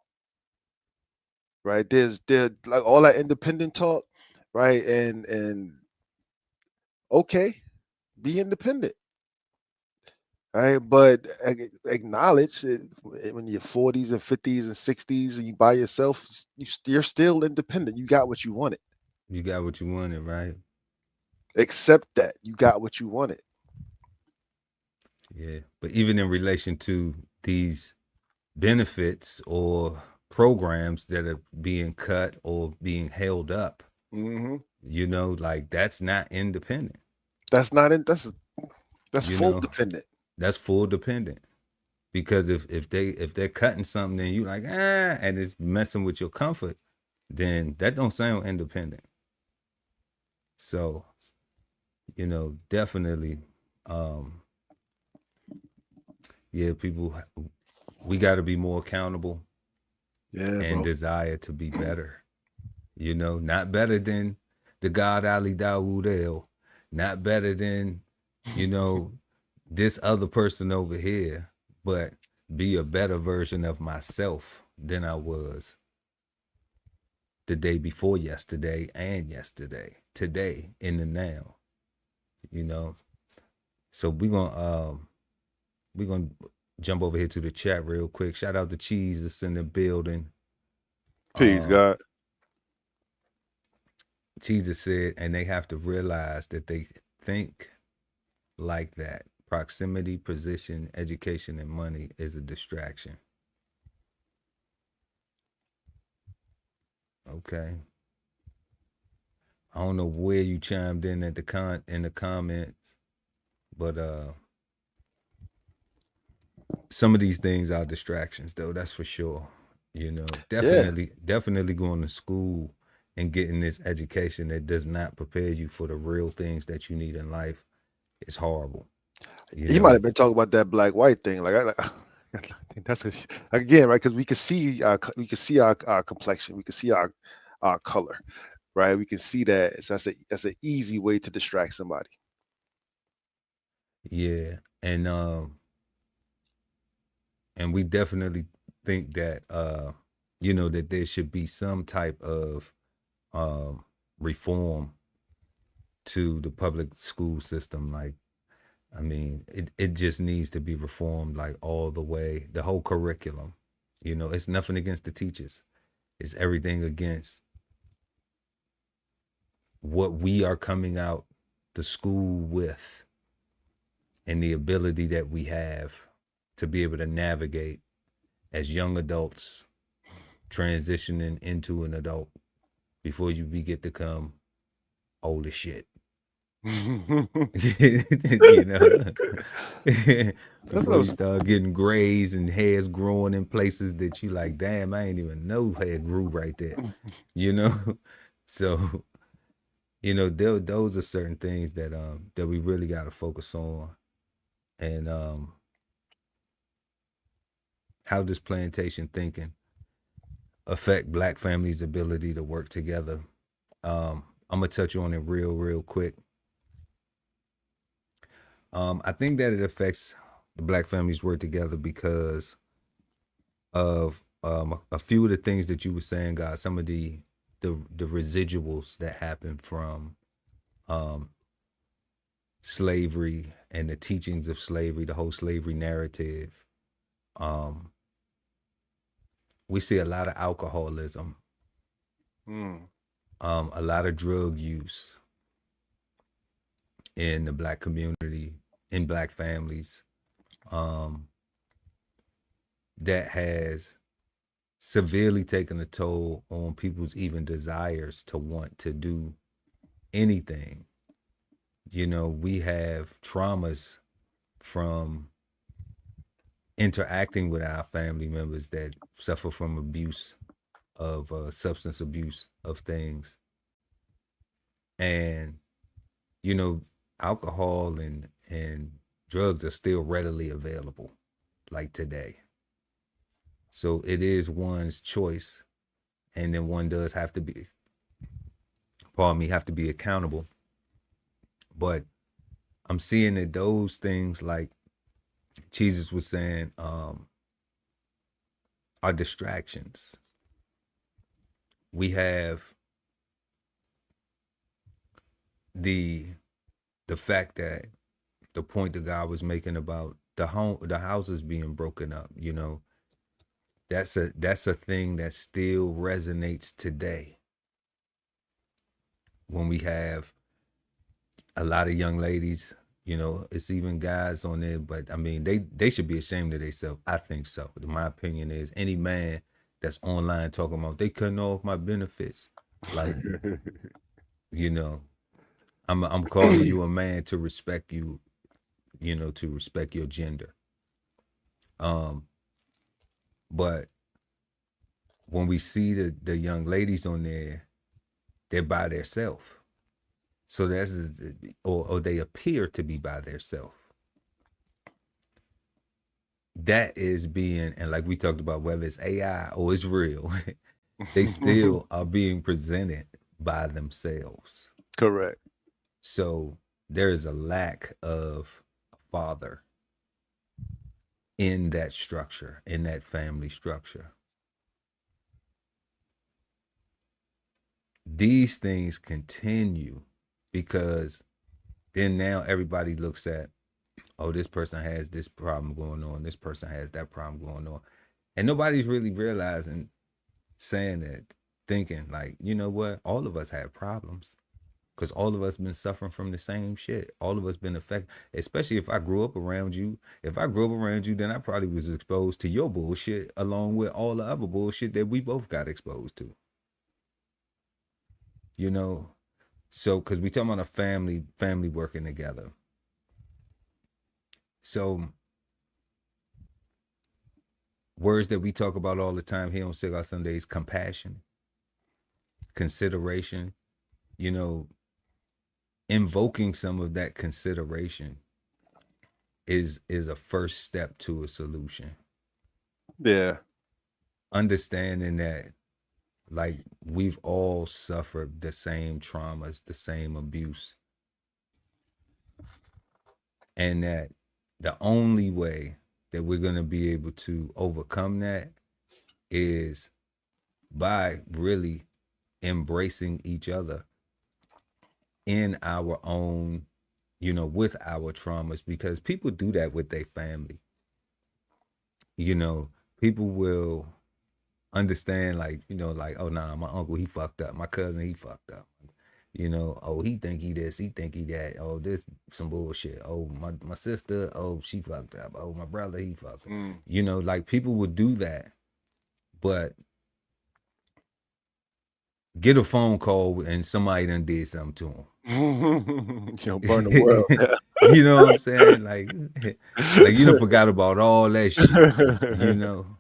right? There like all that independent talk, right? And okay, be independent, right? But acknowledge it when you're 40s and 50s and 60s and you by yourself, you're still independent. You got what you wanted. You got what you wanted, right? Accept that you got what you wanted. Yeah. But even in relation to these benefits or programs that are being cut or being held up, Hmm. like that's not independent. That's not in. That's You full know, dependent. that's full dependent. Because if they're cutting something and you like and it's messing with your comfort, then that don't sound independent. So, definitely, um, yeah, people, we got to be more accountable Yeah, and bro. desire to be better. Not better than the God Ali Dawood El, not better than, you know, this other person over here, but be a better version of myself than I was the day before yesterday and yesterday, today, in the now, you know. So we're gonna jump over here to the chat real quick. Shout out to Cheese that's in the building. Peace, Uh God. Jesus said, and they have to realize that they think like that. Proximity, position, education, and money is a distraction. Okay. I don't know where you chimed in at in the comments, but some of these things are distractions though, that's for sure. Yeah, Definitely going to school and getting this education that does not prepare you for the real things that you need in life is horrible. You he might know, have been talking about that black white thing. I think that's again right because we can see our complexion, we can see our color, right? We can see that. So that's an easy way to distract somebody. yeah. And we definitely think that that there should be some type of reform to the public school system. Like, I mean, it just needs to be reformed like all the way, the whole curriculum. It's nothing against the teachers. It's everything against what we are coming out to school with and the ability that we have to be able to navigate as young adults transitioning into an adult before you get to come old as shit. That's You know, what before I'm you start getting grays and hairs growing in places that you like, damn, I ain't even know hair grew right there. You know, so those are certain things that we really got to focus on, and how does plantation thinking affect Black families' ability to work together? I'm gonna touch on it real quick. I think that it affects the Black families work together because of a few of the things that you were saying, guys. Some of the residuals that happen from um, slavery and the teachings of slavery, the whole slavery narrative. Um, we see a lot of alcoholism, a lot of drug use in the Black community, in Black families, that has severely taken a toll on people's even desires to want to do anything. We have traumas from interacting with our family members that suffer from abuse of substance abuse of things. And, you know, alcohol and drugs are still readily available like today. So it is one's choice. And then one does have to be, have to be accountable. But I'm seeing that those things, like Jesus was saying, are distractions. We have the fact that the point that God was making about the houses being broken up, that's a thing that still resonates today. When we have a lot of young ladies, it's even guys on there, but I mean, they should be ashamed of themselves. I think so. My opinion is any man that's online talking about they cutting off my benefits, like, I'm calling you a man to respect you, to respect your gender. But when we see the young ladies on there, they're by themselves. So that's, or they appear to be by themselves. That is being, and like we talked about, whether it's AI or it's real, they still are being presented by themselves. Correct. So there is a lack of a father in that structure, in that family structure. These things continue because then now everybody looks at, oh, this person has this problem going on, this person has that problem going on. And nobody's really realizing, saying that, thinking like, you know what, all of us have problems. Because all of us been suffering from the same shit. All of us been affected. Especially if I grew up around you. If I grew up around you, then I probably was exposed to your bullshit along with all the other bullshit that we both got exposed to. So because we talking about a family working together. So words that we talk about all the time here on Cigar Sundays: compassion, consideration, invoking some of that consideration is a first step to a solution. Yeah. Understanding that, like, we've all suffered the same traumas, the same abuse, and that the only way that we're going to be able to overcome that is by really embracing each other in our own, with our traumas, because people do that with their family. People will understand, like, like, oh, nah, my uncle, he fucked up. My cousin, he fucked up. Oh, he think he this, he think he that. Oh, this some bullshit. Oh, my sister, oh, she fucked up. Oh, my brother, he fucked up. Like, people would do that. But get a phone call and somebody done did something to him. Burn the world. You know what I'm saying? Like you done forgot about all that shit. You know,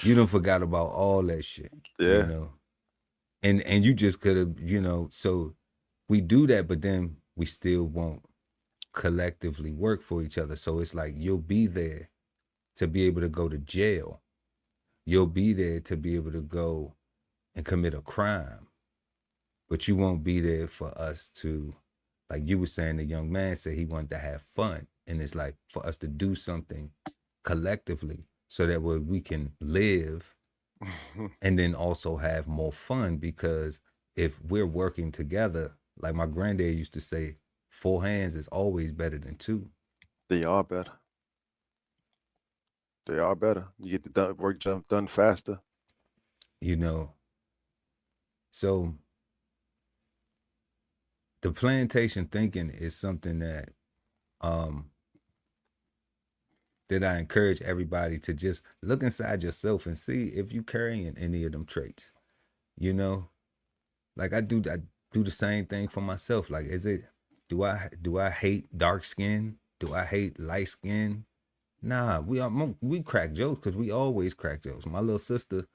you done forgot about all that shit. Yeah. You know, and you just could have, you know. So we do that, but then we still won't collectively work for each other. So it's like you'll be there to be able to go to jail. You'll be there to be able to go and commit a crime, but you won't be there for us to, like you were saying, the young man said he wanted to have fun. And it's like for us to do something collectively so that way we can live and then also have more fun. Because if we're working together, like my granddad used to say, 4 hands is always better than 2. They are better. They are better. You get the work done faster. You know, so the plantation thinking is something that that I encourage everybody to just look inside yourself and see if you carrying any of them traits. You know, like I do the same thing for myself. Like, do I hate dark skin? Do I hate light skin? Nah, we crack jokes because we always crack jokes. My little sister,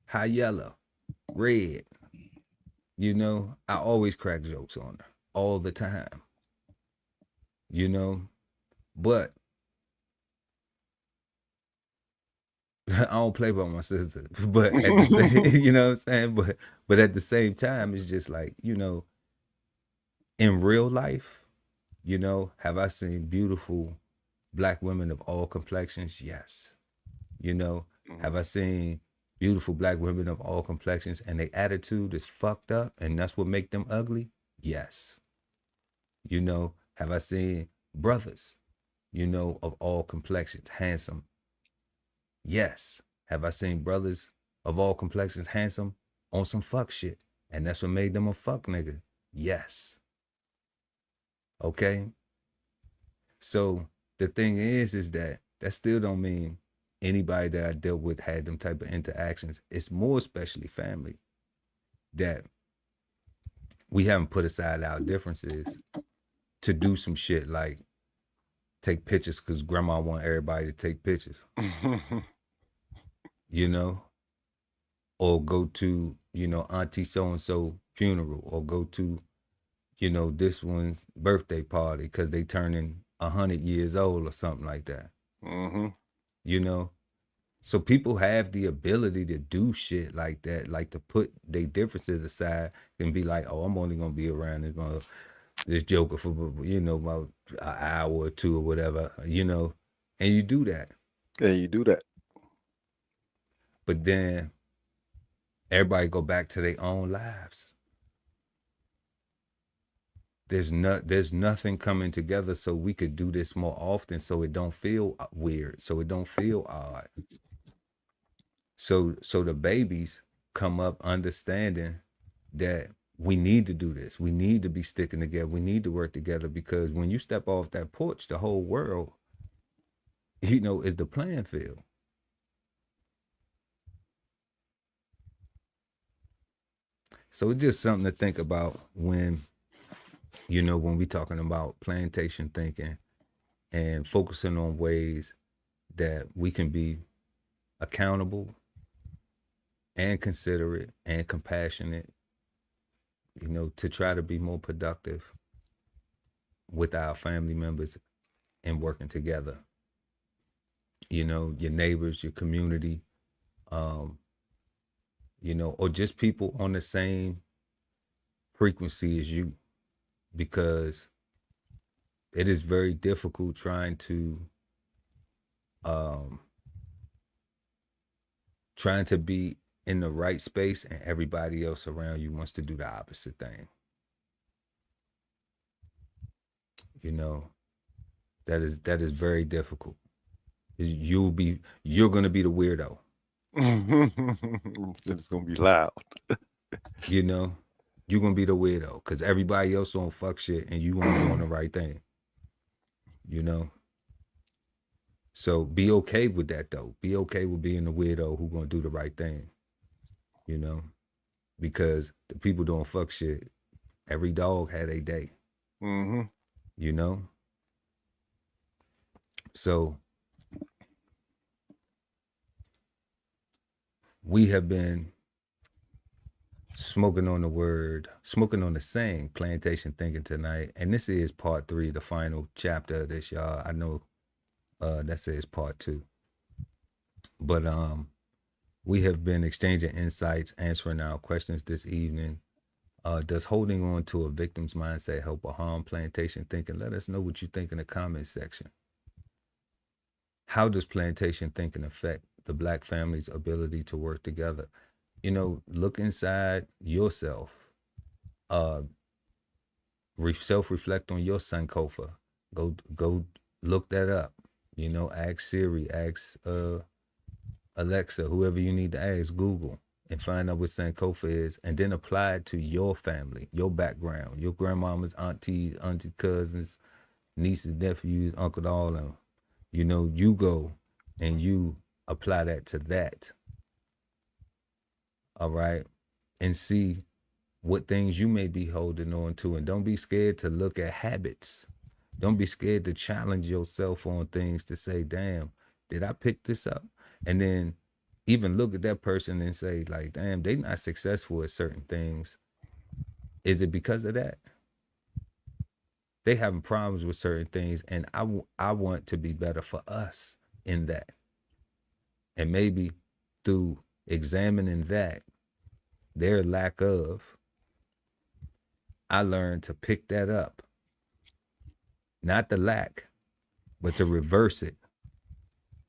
high yellow, red. You know, I always crack jokes on her all the time. You know, but I don't play by my sister, but at the same, you know what I'm saying? But at the same time, it's just like, you know, in real life, you know, have I seen beautiful black women of all complexions? Yes. You know, have I seen beautiful black women of all complexions and their attitude is fucked up and that's what make them ugly? Yes. You know, have I seen brothers, you know, of all complexions, handsome? Yes. Have I seen brothers of all complexions handsome on some fuck shit? And that's what made them a fuck nigga? Yes. Okay? So the thing is that still don't mean anybody that I dealt with had them type of interactions. It's more especially family that we haven't put aside our differences to do some shit like take pictures because grandma want everybody to take pictures. You know? Or go to, you know, auntie so-and-so funeral, or go to, you know, this one's birthday party because they turning 100 years old or something like that. You know? So people have the ability to do shit like that, like to put their differences aside and be like, oh, I'm only going to be around this joker for, you know, about an hour or 2 or whatever, you know? And you do that. Yeah, you do that. But then everybody go back to their own lives. There's nothing coming together so we could do this more often so it don't feel weird, so it don't feel odd. So the babies come up understanding that we need to do this. We need to be sticking together. We need to work together because when you step off that porch, the whole world, you know, is the playing field. So it's just something to think about when, you know, when we talking about plantation thinking and focusing on ways that we can be accountable and considerate and compassionate, you know, to try to be more productive with our family members and working together. You know, your neighbors, your community, you know, or just people on the same frequency as you, because it is very difficult trying to be in the right space and everybody else around you wants to do the opposite thing. You know, that is very difficult. You're gonna be the weirdo. It's gonna be loud. You know, you're gonna be the weirdo because everybody else on fuck shit and you on doing the right thing. You know, so be okay with that though. Be okay with being the weirdo who gonna do the right thing. You know, because the people doing fuck shit, every dog had a day. You know? So we have been smoking on the saying, plantation thinking tonight. And this is part 3, the final chapter of this, y'all. I know that says part 2. But we have been exchanging insights, answering our questions this evening. Does holding on to a victim's mindset help or harm plantation thinking? Let us know what you think in the comment section. How does plantation thinking affect the Black family's ability to work together? You know, look inside yourself. Self-reflect on your Sankofa. Go look that up. You know, ask Siri, ask Alexa, whoever you need to ask, Google, and find out what Sankofa is, and then apply it to your family, your background, your grandmama's, auntie cousins, nieces, nephews, uncle, all of them. You know, you go and you apply that to that. All right. And see what things you may be holding on to. And don't be scared to look at habits. Don't be scared to challenge yourself on things to say, damn, did I pick this up? And then even look at that person and say, like, damn, they not successful at certain things. Is it because of that? They having problems with certain things, and I want to be better for us in that. And maybe through examining that, their lack of, I learned to pick that up. Not the lack, but to reverse it.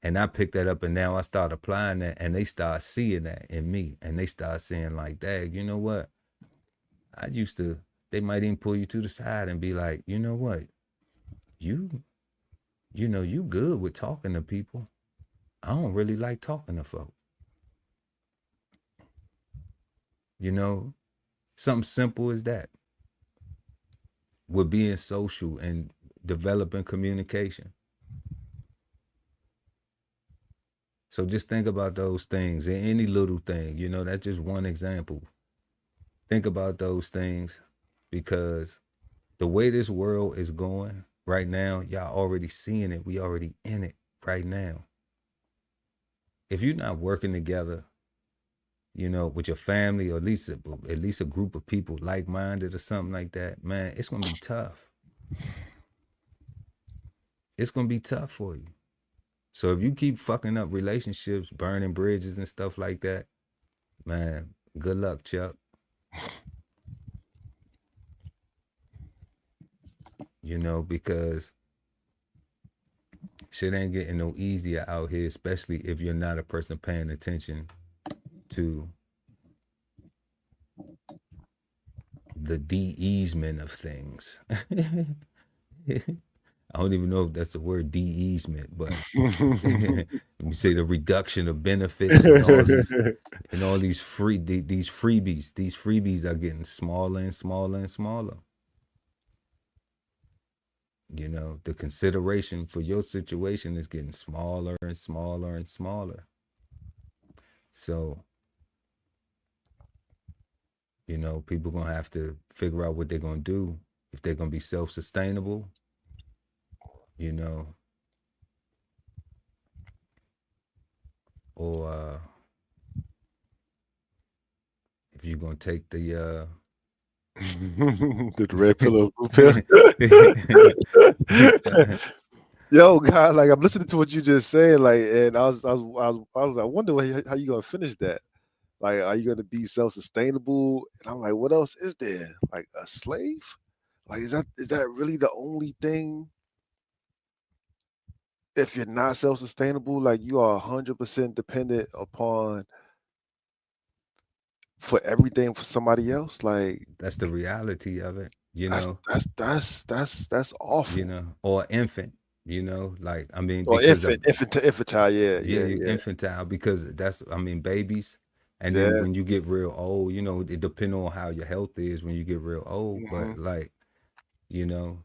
And I picked that up, and now I start applying that, and they start seeing that in me. And they start saying, like, dang, you know what? They might even pull you to the side and be like, you know what? You know, you good with talking to people. I don't really like talking to folks. You know, something simple as that. With being social and developing communication. So just think about those things, and any little thing, you know, that's just one example. Think about those things, because the way this world is going right now, y'all already seeing it. We already in it right now. If you're not working together, you know, with your family, or at least a group of people like-minded or something like that, man, it's going to be tough. It's going to be tough for you. So if you keep fucking up relationships, burning bridges and stuff like that, man, good luck, Chuck. You know, because shit ain't getting no easier out here, especially if you're not a person paying attention to the de-easement of things. I don't even know if that's the word, de-easement, but let me say the reduction of benefits and all these freebies. These freebies are getting smaller and smaller and smaller. You know, the consideration for your situation is getting smaller and smaller and smaller. So, you know, people gonna have to figure out what they're gonna do, if they're gonna be self-sustainable, you know, or if you're gonna take the the red pillow, blue pill. Yo, God, like I'm listening to what you just said, like, and I wonder how you gonna finish that. Like, are you gonna be self-sustainable? And I'm like, what else is there? Like a slave? Like, is that really the only thing? If you're not self-sustainable, like you are 100% dependent upon for everything for somebody else. Like, that's the reality of it, you know. That's awful. You know, or infant, you know, like, I mean, Or because infantile, yeah. infantile, because that's, I mean, babies. And Yeah. then when you get real old, you know, it depends on how your health is when you get real old. But like, you know,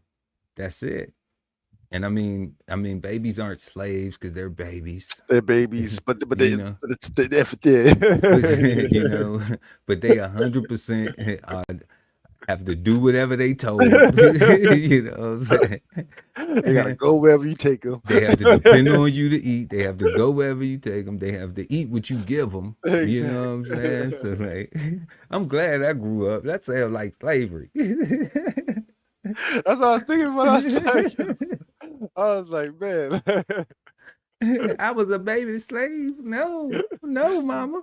that's it. And I mean, babies aren't slaves because they're babies. They're babies, but they, You know, but it's you know, but they 100% have to do whatever they told. You know what I'm saying? They gotta go wherever you take them. They have to depend on you to eat. They have to go wherever you take them. They have to eat what you give them. You know what I'm saying? So like, I'm glad I grew up. That sounds like slavery. That's what I was thinking, but I was like, man. I was a baby slave. No, mama.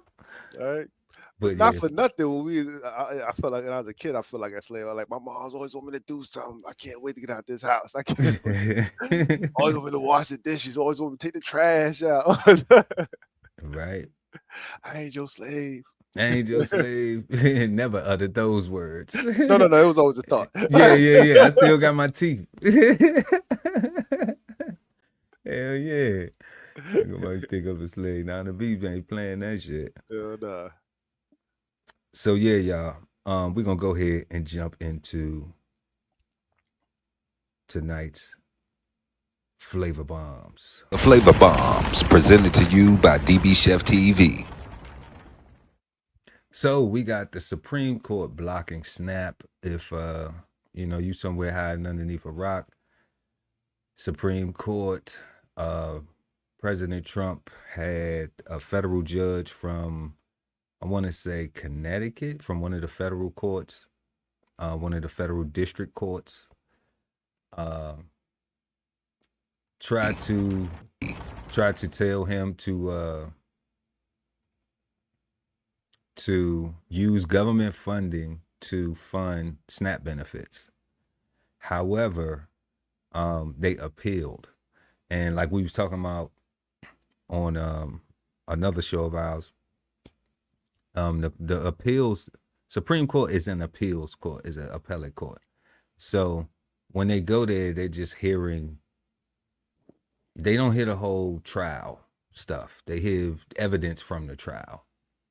All right. But Not yeah. for nothing. When I felt like when I was a kid, I felt like a slave. Like my mom's always want me to do something. I can't wait to get out of this house. I can't wait. Always want me to wash the dishes. Always want me to take the trash out. Right. I ain't your slave. I ain't your slave. Never uttered those words. No. It was always a thought. Yeah. I still got my teeth. Hell yeah. Nobody think of a slave. Now the beef ain't playing that shit. Hell nah. So yeah, y'all. We're gonna go ahead and jump into tonight's Flavor Bombs. The Flavor Bombs, presented to you by DBCHEFTV. So we got the Supreme Court blocking Snap. If you somewhere hiding underneath a rock. Supreme Court, President Trump had a federal judge from, I want to say Connecticut, from one of the federal courts, one of the federal district courts, tried to tell him to use government funding to fund SNAP benefits. However, they appealed, and like we was talking about on another show of ours, the appeals, Supreme Court is an appeals court, is an appellate court. So when they go there, they're just hearing, they don't hear the whole trial stuff. They hear evidence from the trial,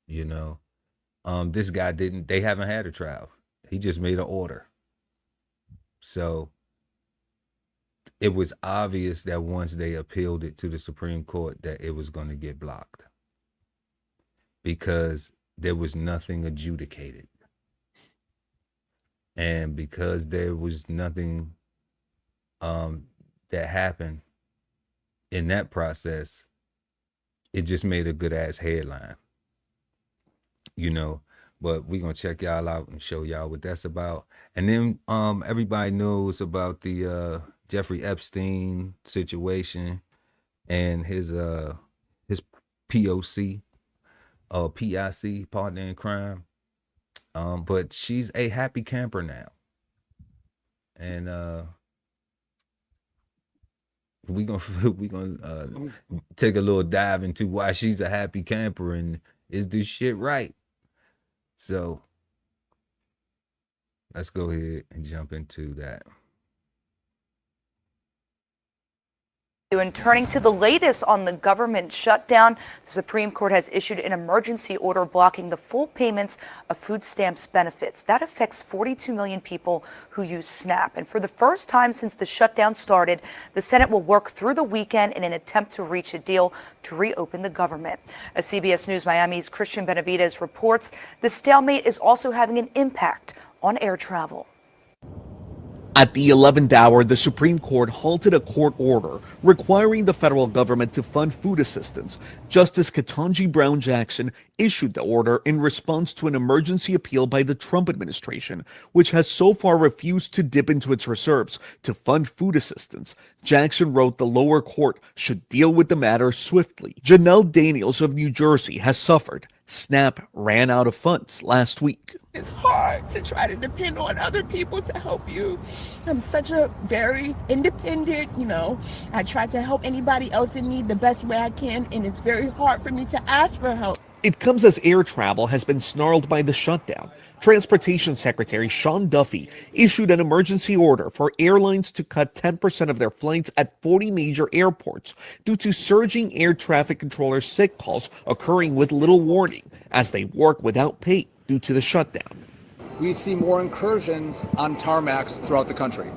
This guy they haven't had a trial. He just made an order. So it was obvious that once they appealed it to the Supreme Court that it was going to get blocked because there was nothing adjudicated. And because there was nothing that happened in that process, it just made a good ass headline, But we're going to check y'all out and show y'all what that's about. And then everybody knows about the Jeffrey Epstein situation and his POC, PIC, partner in crime. But she's a happy camper now. And we gonna take a little dive into why she's a happy camper and is this shit right? So let's go ahead and jump into that. And turning to the latest on the government shutdown, the Supreme Court has issued an emergency order blocking the full payments of food stamps benefits. That affects 42 million people who use SNAP. And for the first time since the shutdown started, the Senate will work through the weekend in an attempt to reach a deal to reopen the government. As CBS News Miami's Christian Benavidez reports, the stalemate is also having an impact on air travel. At the 11th hour, the Supreme Court halted a court order requiring the federal government to fund food assistance. Justice Ketanji Brown Jackson issued the order in response to an emergency appeal by the Trump administration, which has so far refused to dip into its reserves to fund food assistance. Jackson wrote the lower court should deal with the matter swiftly. Janelle Daniels of New Jersey has suffered. SNAP ran out of funds last week. It's hard to try to depend on other people to help you. I'm such a very independent, I try to help anybody else in need the best way I can, and it's very hard for me to ask for help. It comes as air travel has been snarled by the shutdown. Transportation Secretary Sean Duffy issued an emergency order for airlines to cut 10% of their flights at 40 major airports due to surging air traffic controller sick calls occurring with little warning as they work without pay due to the shutdown. We see more incursions on tarmacs throughout the country.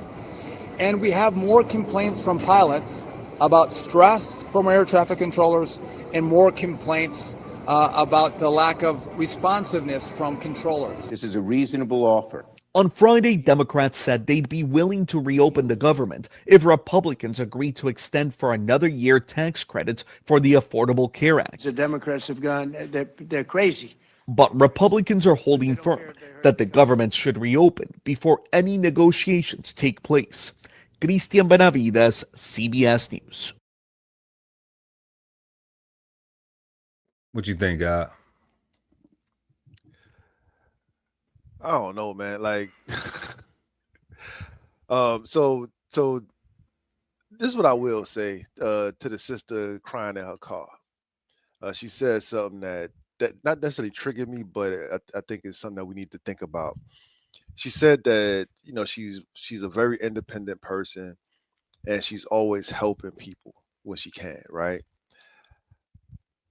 And we have more complaints from pilots about stress from air traffic controllers and more complaints about the lack of responsiveness from controllers. This is a reasonable offer. On Friday, Democrats said they'd be willing to reopen the government if Republicans agreed to extend for another year tax credits for the Affordable Care Act. The Democrats have gone, they're crazy. But Republicans are holding firm that the government should reopen before any negotiations take place. Cristian Benavides, CBS News. What you think, God? I don't know, man. Like, so this is what I will say to the sister crying in her car. She said something that not necessarily triggered me, but I think it's something that we need to think about. She said that, you know, she's a very independent person and she's always helping people when she can, right?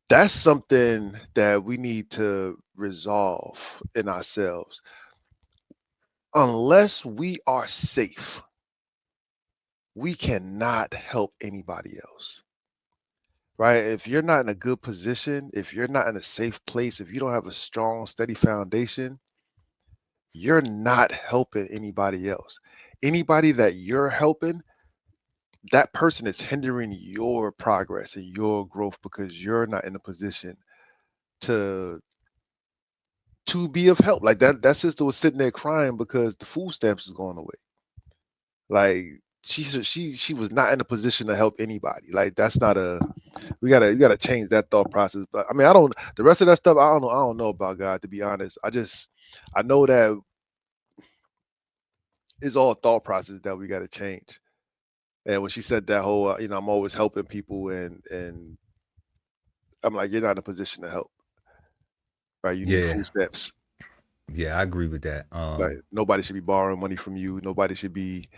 That's something that we need to resolve in ourselves. Unless we are safe, we cannot help anybody else, right? If you're not in a good position, if you're not in a safe place, if you don't have a strong, steady foundation, you're not helping anybody else. Anybody that you're helping, that person is hindering your progress and your growth because you're not in a position to be of help. Like that sister was sitting there crying because the food stamps is going away. Like she was not in a position to help anybody. Like that's not you gotta change that thought process. But I mean, the rest of that stuff, I don't know about, God, to be honest. I know that it's all thought process that we gotta change. And when she said that whole, I'm always helping people, and I'm like, you're not in a position to help, right? You need food stamps. Yeah, I agree with that. Like nobody should be borrowing money from you. Nobody should be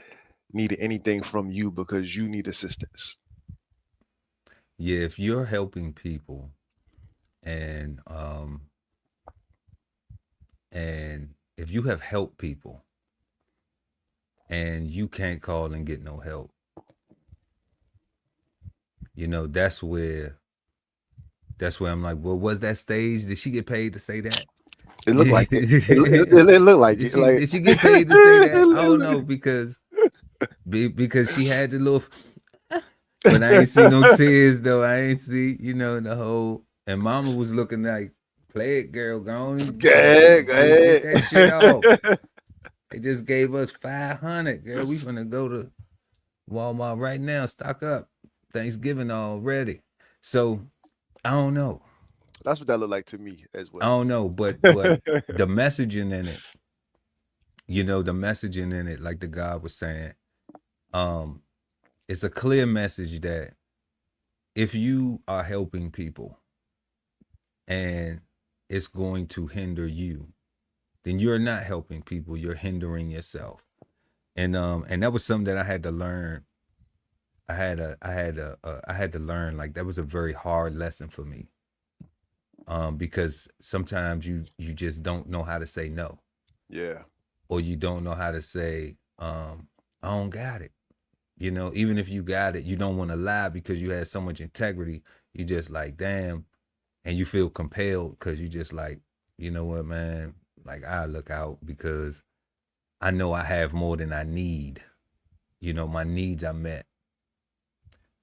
needing anything from you because you need assistance. Yeah, if you're helping people and if you have helped people and you can't call and get no help, that's where I'm like, well, was that staged? Did she get paid to say that? It looked like it. It looked like it. Did she get paid to say that? I don't know, because she had the little, but I ain't see no tears though. I ain't see, the whole. And Mama was looking like, play it, girl, go on. Get that shit off. They just gave us $500, girl. We gonna go to Walmart right now, stock up. Thanksgiving already. So I don't know. That's what that looked like to me as well. I don't know, but the messaging in it, the messaging in it, like the guy was saying, it's a clear message that if you are helping people and it's going to hinder you, then you're not helping people, you're hindering yourself. And that was something that I had to learn. I had to learn, like, that was a very hard lesson for me. Because sometimes you just don't know how to say no. Yeah. Or you don't know how to say, I don't got it. Even if you got it, you don't want to lie because you had so much integrity. You just like, damn. And you feel compelled because you just like, you know what, man? Like, I look out because I know I have more than I need. My needs are met.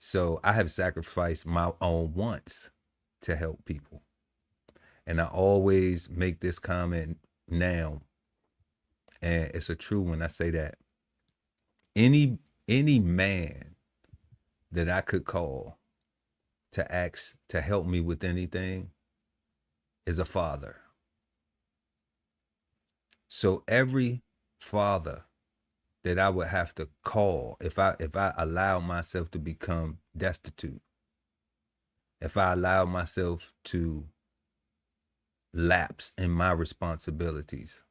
So I have sacrificed my own wants to help people. And I always make this comment now, and it's a true one. I say that any man that I could call to ask to help me with anything is a father. So every father that I would have to call if I allow myself to become destitute, if I allow myself to lapse in my responsibilities,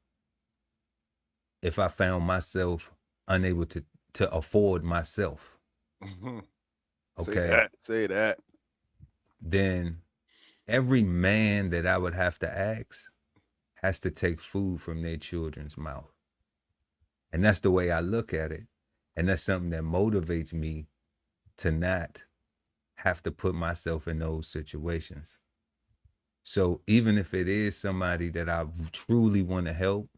if I found myself unable to afford myself, okay, say that, then every man that I would have to ask has to take food from their children's mouth. And that's the way I look at it. And that's something that motivates me to not have to put myself in those situations. So even if it is somebody that I truly want to help,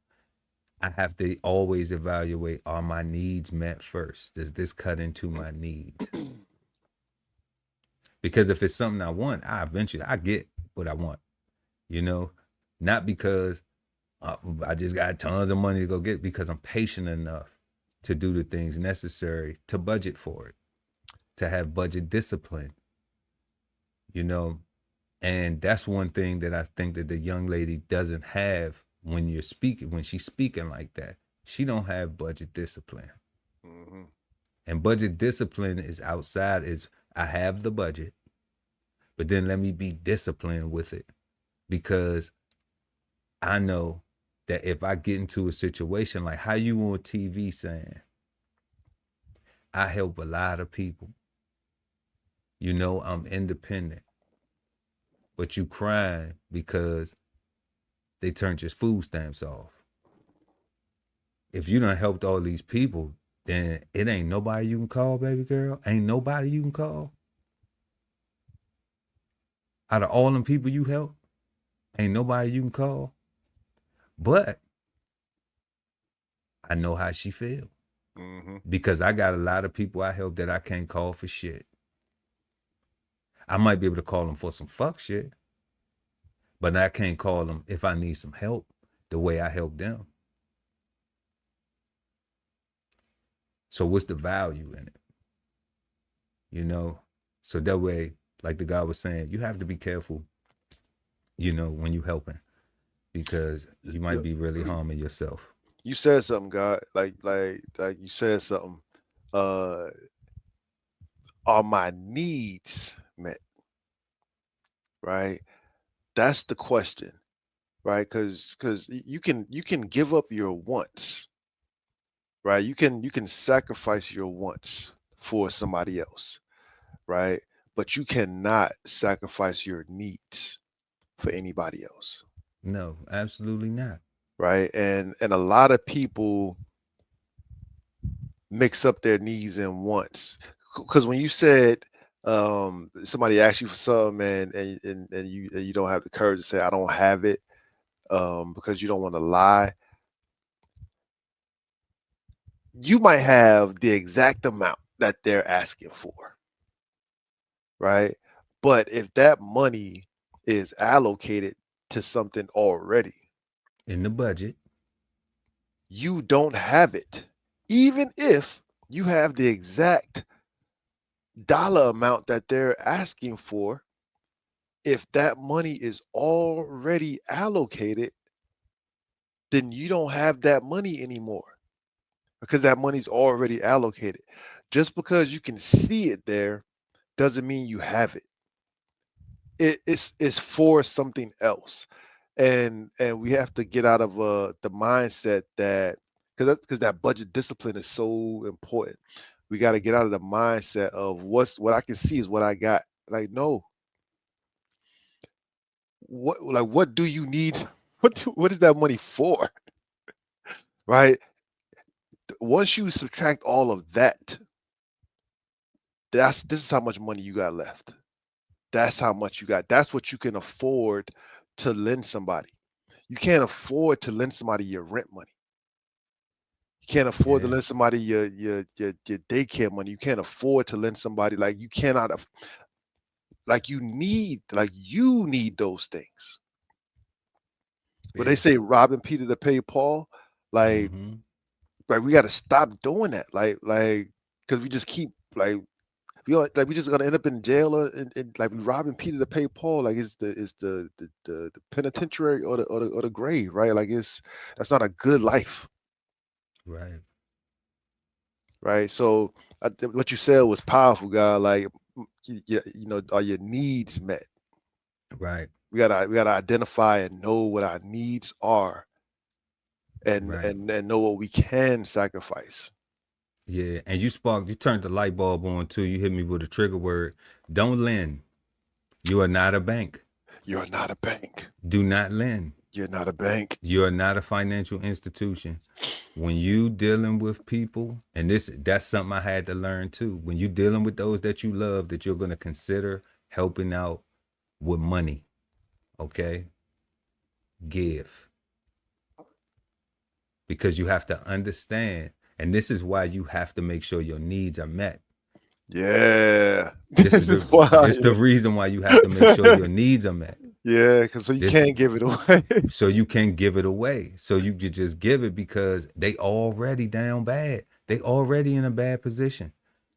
I have to always evaluate, are my needs met first? Does this cut into my needs? Because if it's something I want, I get what I want, you know, not because I just got tons of money to go get, because I'm patient enough to do the things necessary to budget for it, to have budget discipline, you know. And that's one thing that I think that the young lady doesn't have when she's speaking like that. She don't have budget discipline. Mm-hmm. And budget discipline is I have the budget, but then let me be disciplined with it, because I know that if I get into a situation like how you on TV saying, I help a lot of people, you know, I'm independent, but you crying because they turned your food stamps off. If you done helped all these people, then it ain't nobody you can call, baby girl. Ain't nobody you can call. Out of all them people you help, ain't nobody you can call. But I know how she feel. Mm-hmm. Because I got a lot of people I help that I can't call for shit. I might be able to call them for some fuck shit, but I can't call them if I need some help the way I help them. So what's the value in it? You know? So that way, like the guy was saying, you have to be careful, you know, when you helping, because you might be really harming yourself. You said something, God. Like you said something. Are my needs met? Right? That's the question, right? Because you can give up your wants, right? You can sacrifice your wants for somebody else, right? But you cannot sacrifice your needs for anybody else, No, absolutely not. right? And a lot of people mix up their needs and wants. Because when you said somebody asks you for something and you don't have the courage to say I don't have it, because you don't want to lie, you might have the exact amount that they're asking for, right? But if that money is allocated to something already, In the budget. you don't have it, even if you have the exact dollar amount that they're asking for. If that money is already allocated, then you don't have that money anymore, because that money's already allocated. Just because you can see it there doesn't mean you have it. It's for something else. And we have to get out of the mindset that, because that budget discipline is so important. We got to get out of the mindset of what I can see is what I got. Like, no, what do you need? What is that money for? Right? Once you subtract all of that, this is how much money you got left. That's how much you got. That's what you can afford to lend somebody. You can't afford to lend somebody your rent money. You can't afford to Yeah. lend somebody your daycare money. You can't afford to lend somebody, like, you cannot like you need those things. But they Yeah. say robbing Peter to pay Paul, like Mm-hmm. like we got to stop doing that. Like because we just keep we just gonna end up in jail, and like we robbing Peter to pay Paul. Like it's the penitentiary or the grave, right? Like that's not a good life, Right. right? So what you said was powerful, God. Like you know, are your needs met? Right. We gotta identify and know what our needs are, and Right. and know what we can sacrifice. Yeah. And you turned the light bulb on too. You hit me with a trigger word. Don't lend. You are not a bank. You're not a bank. Do not lend. You're not a bank. You're not a financial institution. When you dealing with people, and that's something I had to learn too. When you dealing with those that you love, that you're going to consider helping out with money, okay? Give. Because you have to understand, and this is why you have to make sure your needs are met. Yeah. This is the reason why you have to make sure your needs are met. Yeah, because so you can't give it away. So you can't give it away. So you could just give it because they already down bad. They already in a bad position.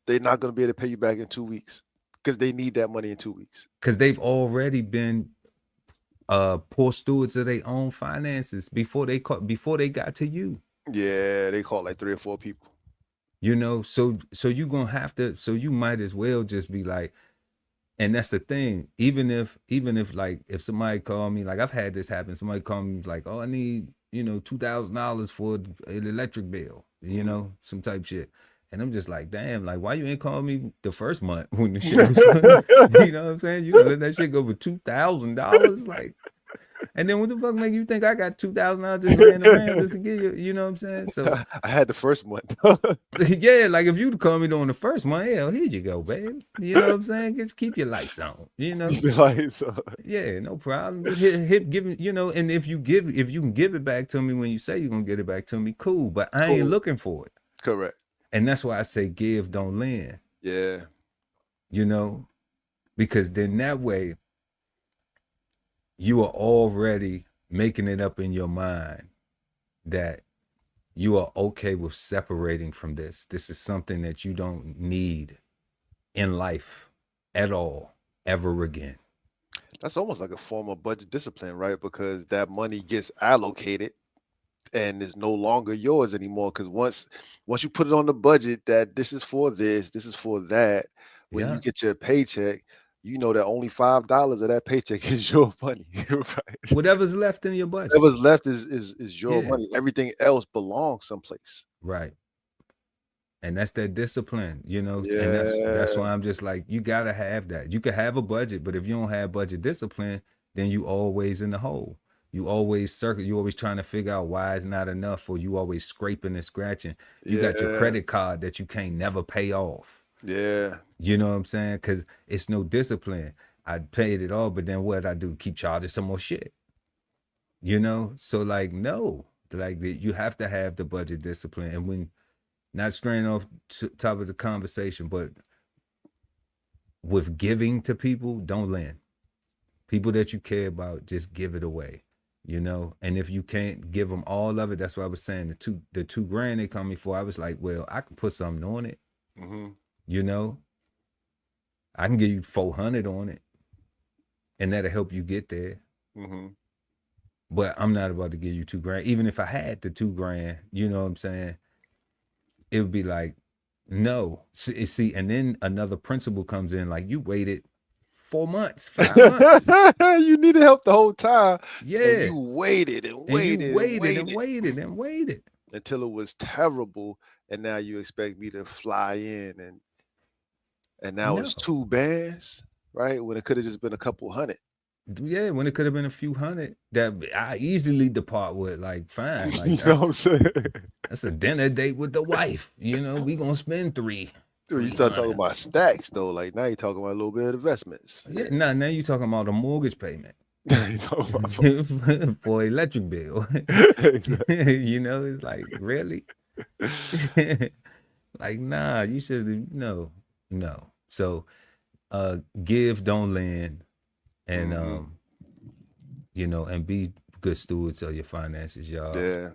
They're not going to be able to pay you back in 2 weeks because they need that money in 2 weeks. Because they've already been poor stewards of their own finances before they got to you. Yeah, they caught like 3 or 4 people. You know, so you're gonna have to, so you might as well just be like, and that's the thing, even if like if somebody call me, like I've had this happen, somebody call me like, oh, I need, $2,000 for an electric bill, some type shit. And I'm just like, damn, like why you ain't call me the first month when the shit was you know what I'm saying? You let that shit go for $2,000, like. And then what the fuck make you think I got $2,000 just laying around just to give you? You know what I'm saying? So I had the first month. yeah, like if you'd call me during the first month, hell, here you go, baby. You know what I'm saying? Just keep your lights on. The lights on. Yeah, no problem. Just hit give me, and if you can give it back to me when you say you're gonna get it back to me, cool. But I ain't looking for it. Correct. And that's why I say give, don't lend. Yeah. Because then that way you are already making it up in your mind that you are okay with separating from this. This is something that you don't need in life at all, ever again. That's almost like a form of budget discipline, right? Because that money gets allocated and is no longer yours anymore. Because once you put it on the budget that this is for this is for that, when you get your paycheck, you know that only $5 of that paycheck is your money, right? Whatever's left in your budget. Whatever's left is your money. Everything else belongs someplace. Right. And that's that discipline, and that's why I'm just like, you gotta have that. You can have a budget, but if you don't have budget discipline, then you always in the hole. You always you always trying to figure out why it's not enough, or you always scraping and scratching. You got your credit card that you can't never pay off. Yeah. You know what I'm saying? Because it's no discipline. I paid it all, but then what I do? Keep charging some more shit. So like, no, like you have to have the budget discipline. And when, not straying off top of the conversation, but with giving to people, don't lend. People that you care about, just give it away. And if you can't give them all of it, that's what I was saying. The $2,000 they call me for, I was like, well, I can put something on it. Mm-hmm. I can give you 400 on it, and that'll help you get there. Mm-hmm. But I'm not about to give you $2,000. Even if I had the $2,000, you know what I'm saying? It would be like, no. See, and then another principle comes in, like, you waited 4 months, 5 months. You needed help the whole time. Yeah. And you waited and waited until it was terrible. And now you expect me to fly in and now it's 2 bands, right? When it could have just been a couple hundred. Yeah, when it could have been a few hundred that I easily depart with, like, fine. Like, you know what I'm saying? That's a dinner date with the wife. We gonna spend $300. Dude, you start talking about stacks though. Like now you're talking about a little bit of investments. Yeah, now you're talking about a mortgage payment. For electric bill. It's like, really? Like, nah, you should no. So give, don't lend, and and be good stewards of your finances, y'all. Yeah.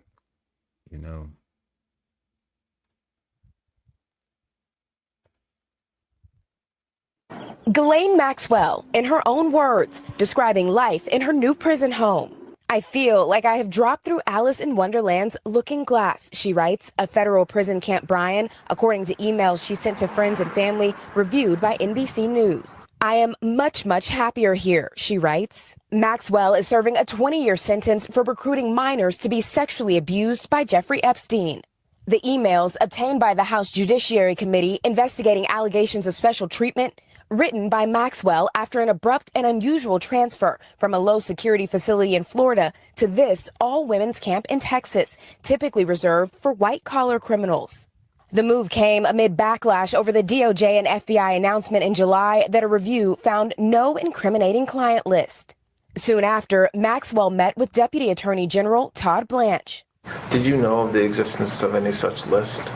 Ghislaine Maxwell, in her own words, describing life in her new prison home. I feel like I have dropped through Alice in Wonderland's looking glass, she writes, a federal prison Camp Bryan, according to emails she sent to friends and family reviewed by NBC News. I am much, much happier here, she writes. Maxwell is serving a 20-year sentence for recruiting minors to be sexually abused by Jeffrey Epstein. The emails obtained by the House Judiciary Committee investigating allegations of special treatment, written by Maxwell after an abrupt and unusual transfer from a low-security facility in Florida to this all-women's camp in Texas, typically reserved for white-collar criminals. The move came amid backlash over the DOJ and FBI announcement in July that a review found no incriminating client list. Soon after, Maxwell met with Deputy Attorney General Todd Blanche. Did you know of the existence of any such list?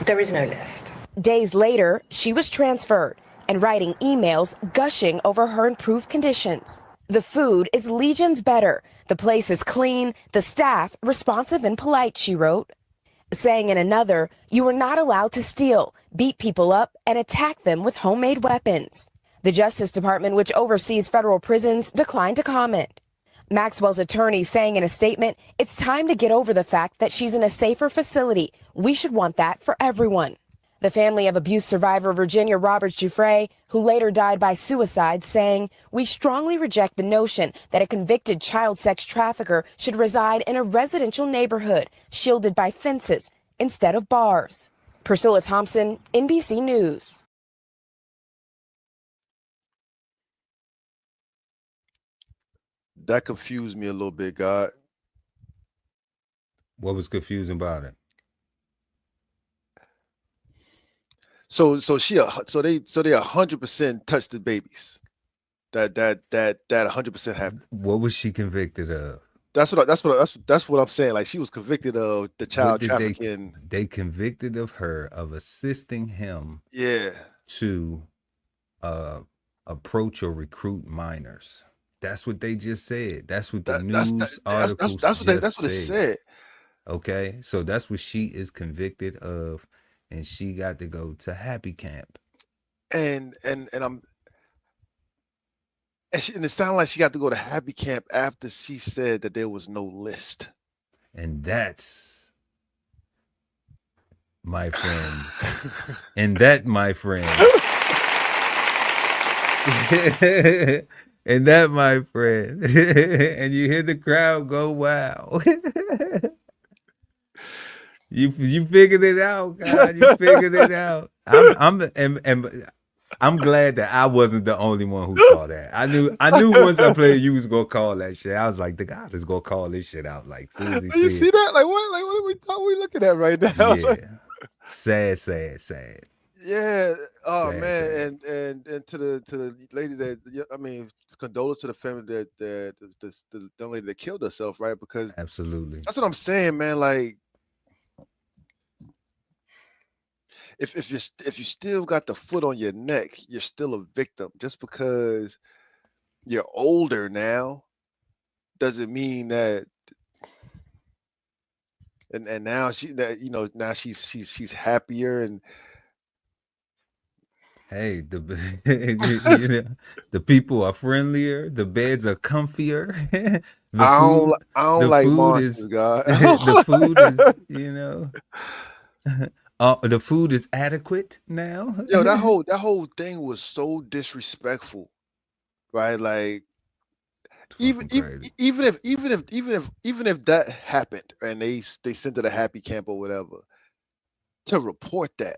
There is no list. Days later, she was transferred and writing emails gushing over her improved conditions. The food is legions better. The place is clean. The staff responsive and polite, she wrote. Saying in another, you are not allowed to steal, beat people up, and attack them with homemade weapons. The Justice Department, which oversees federal prisons, declined to comment. Maxwell's attorney saying in a statement, it's time to get over the fact that she's in a safer facility. We should want that for everyone. The family of abuse survivor Virginia Roberts Giuffre, who later died by suicide, saying, we strongly reject the notion that a convicted child sex trafficker should reside in a residential neighborhood shielded by fences instead of bars. Priscilla Thompson, NBC News. That confused me a little bit, God. What was confusing about it? So they 100% touched the babies. That 100% happened. What was she convicted of? That's what I'm saying. Like, she was convicted of the child trafficking. They convicted of her of assisting him. Yeah. To approach or recruit minors. That's what they just said. That's what the news articles that's what it said. Okay, so that's what she is convicted of, and she got to go to happy camp. And it sounded like she got to go to happy camp after she said that there was no list. And that's, my friend, and that, my friend. And that, my friend, and you hear the crowd go, wow. You figured it out, God. You figured it out. I'm glad that I wasn't the only one who saw that. I knew once I played, you was gonna call that shit. I was like, the God is gonna call this shit out. Like, soon as he you see that? Like, what are we looking at right now? Yeah. Sad. Yeah. Oh sad, man. sad. And to the lady that, I mean, condolence to the family that the young lady that killed herself, right? Because absolutely, that's what I'm saying, man. Like, if you still got the foot on your neck, you're still a victim. Just because you're older now doesn't mean that. And now now she's happier. And hey, the people are friendlier, the beds are comfier. I don't like monsters, God. The food is, the food is adequate now. Yo, that whole thing was so disrespectful, right? Like, even if that happened and they sent her to happy camp or whatever, to report that,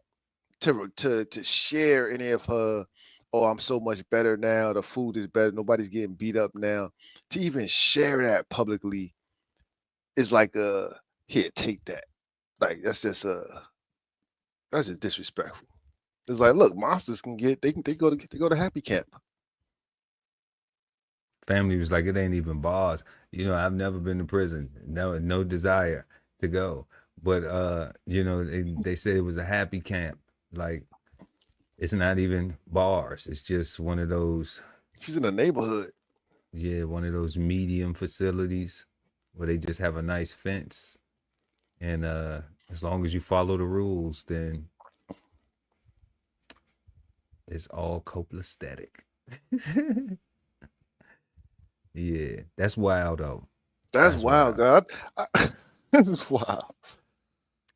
to share any of her, oh, I'm so much better now, the food is better, nobody's getting beat up now, to even share that publicly is like, here, take that. Like, that's just disrespectful. It's like, look, monsters they go to happy camp. Family was like, it ain't even bars. I've never been to prison. No desire to go. But they said it was a happy camp. Like, it's not even bars. It's just one of those. She's in a neighborhood. Yeah, one of those medium facilities where they just have a nice fence. And as long as you follow the rules, then it's all copacetic. Yeah, that's wild though. That's wild, God. This is wild.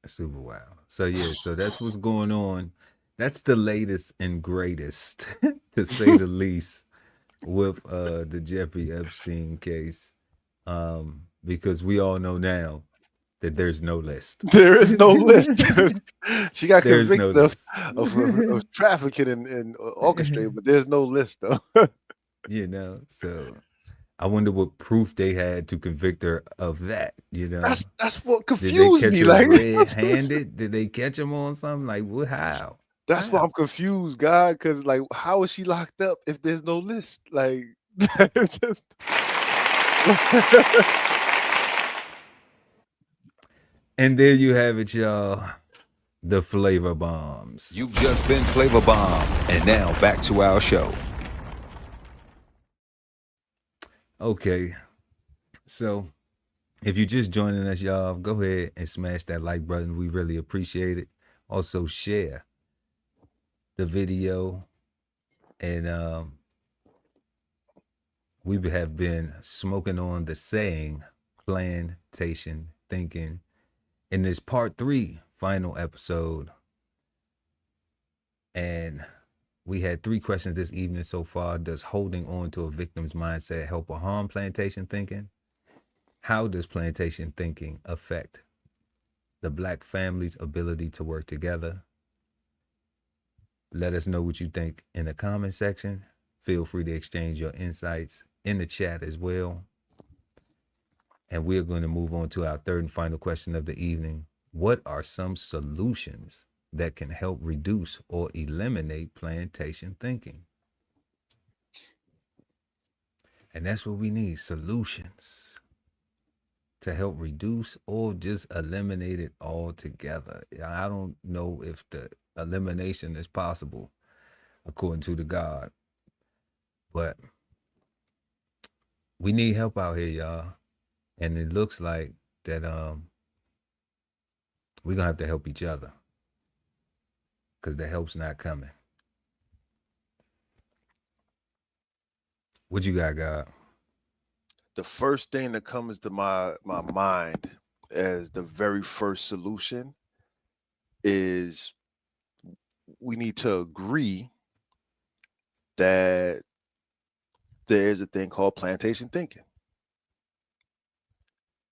Super wild. So yeah, so that's what's going on. That's the latest and greatest, to say the least, with the Jeffrey Epstein case. Because we all know now that there's no list. There is no list. She got There's no convicted list. of trafficking and orchestrating, but there's no list though. You know, so I wonder what proof they had to convict her of that. You know, That's what did they confused catch me. her Like red-handed? Did they catch him on something? Like what? How? that's why I'm confused, God. Because like, how is she locked up if there's no list? Like, it's just. And there you have it, y'all. The flavor bombs. You've just been flavor bombed, and now back to our show. Okay, so if you're just joining us, y'all, go ahead and smash that like button. We really appreciate it. Also, share the video, and we have been smoking on the saying plantation thinking in this part 3 final episode. And we had 3 questions this evening so far. Does holding on to a victim's mindset help or harm plantation thinking? How does plantation thinking affect the Black family's ability to work together? Let us know what you think in the comment section. Feel free to exchange your insights in the chat as well. And we're going to move on to our 3rd and final question of the evening. What are some solutions that can help reduce or eliminate plantation thinking? And that's what we need, solutions to help reduce or just eliminate it altogether. I don't know if the elimination is possible according to the God, but we need help out here, y'all. And it looks like that we're gonna have to help each other, because the help's not coming. What you got, God? The first thing that comes to my mind as the very first solution is we need to agree that there is a thing called plantation thinking.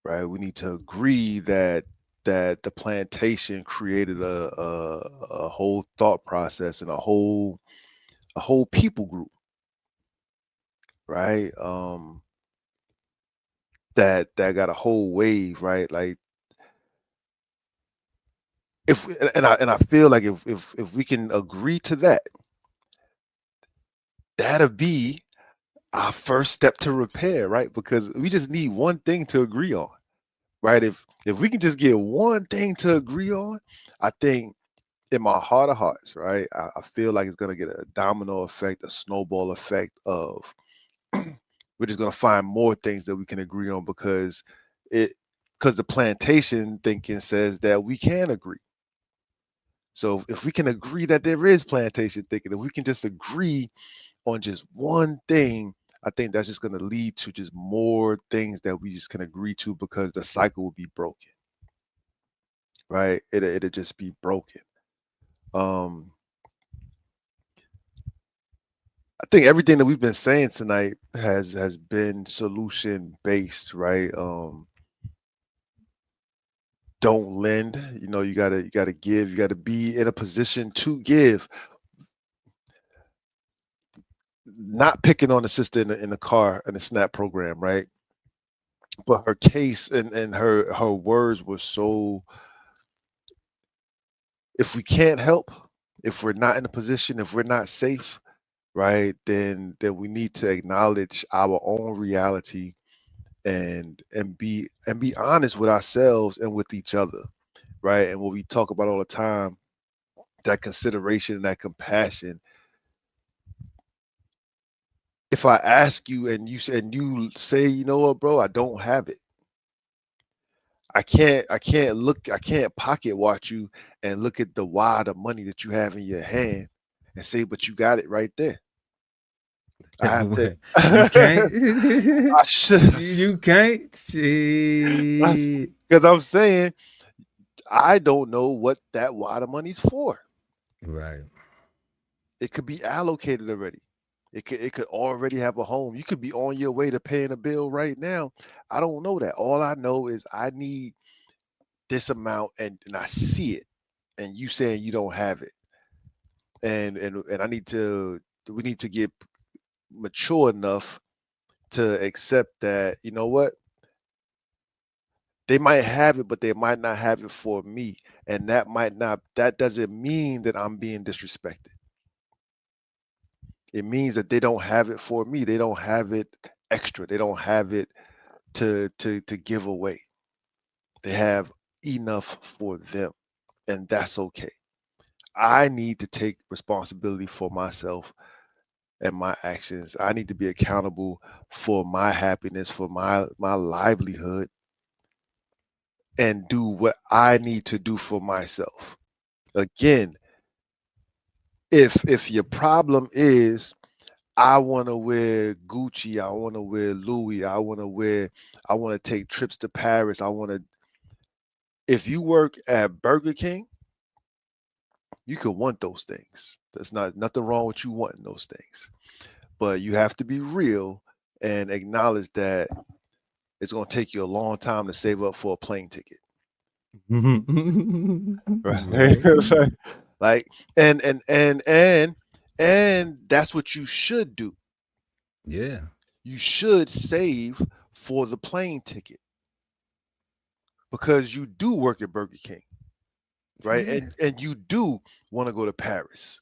Right? We need to agree that the plantation created a whole thought process and a whole people group, right? That got a whole wave, right? Like if and I feel like if we can agree to that, that'll be our first step to repair, right? Because we just need one thing to agree on, right? If we can just get one thing to agree on, I think in my heart of hearts, right, I feel like it's gonna get a domino effect, a snowball effect of we're just gonna find more things that we can agree on because the plantation thinking says that we can agree. So if we can agree that there is plantation thinking, if we can just agree on just one thing, I think that's just going to lead to just more things that we just can agree to because the cycle will be broken, right? It'll just be broken. I think everything that we've been saying tonight has been solution based, right? Don't lend. You gotta give. You gotta be in a position to give. Not picking on the sister in the car in the SNAP program, right? But her case and her words were so. If we can't help, if we're not in a position, if we're not safe, right, then we need to acknowledge our own reality and be honest with ourselves and with each other, right? And what we talk about all the time, that consideration and that compassion. If I ask you and you say, you know what, bro, I don't have it. I can't pocket watch you and look at the wad of money that you have in your hand and say, but you got it right there. I have to. You can't. I should. You can't. Because I'm saying I don't know what that wad of money's for. Right. It could be allocated already. It could already have a home. You could be on your way to paying a bill right now. I don't know that. All I know is I need this amount and I see it, and you saying you don't have it, and we need to get mature enough to accept that, you know what, they might have it, but they might not have it for me, and that doesn't mean that I'm being disrespected. It means that they don't have it for me. They don't have it extra. They don't have it to give away. They have enough for them, and that's okay. I need to take responsibility for myself and my actions. I need to be accountable for my happiness, for my livelihood, and do what I need to do for myself. Again, if your problem is I want to wear Gucci, I want to wear Louis, I want to take trips to Paris, if you work at Burger King, you could want those things. There's nothing wrong with you wanting those things. But you have to be real and acknowledge that it's going to take you a long time to save up for a plane ticket. Right? Right. Like, and that's what you should do. Yeah. You should save for the plane ticket because you do work at Burger King, right? Yeah. And you do want to go to Paris,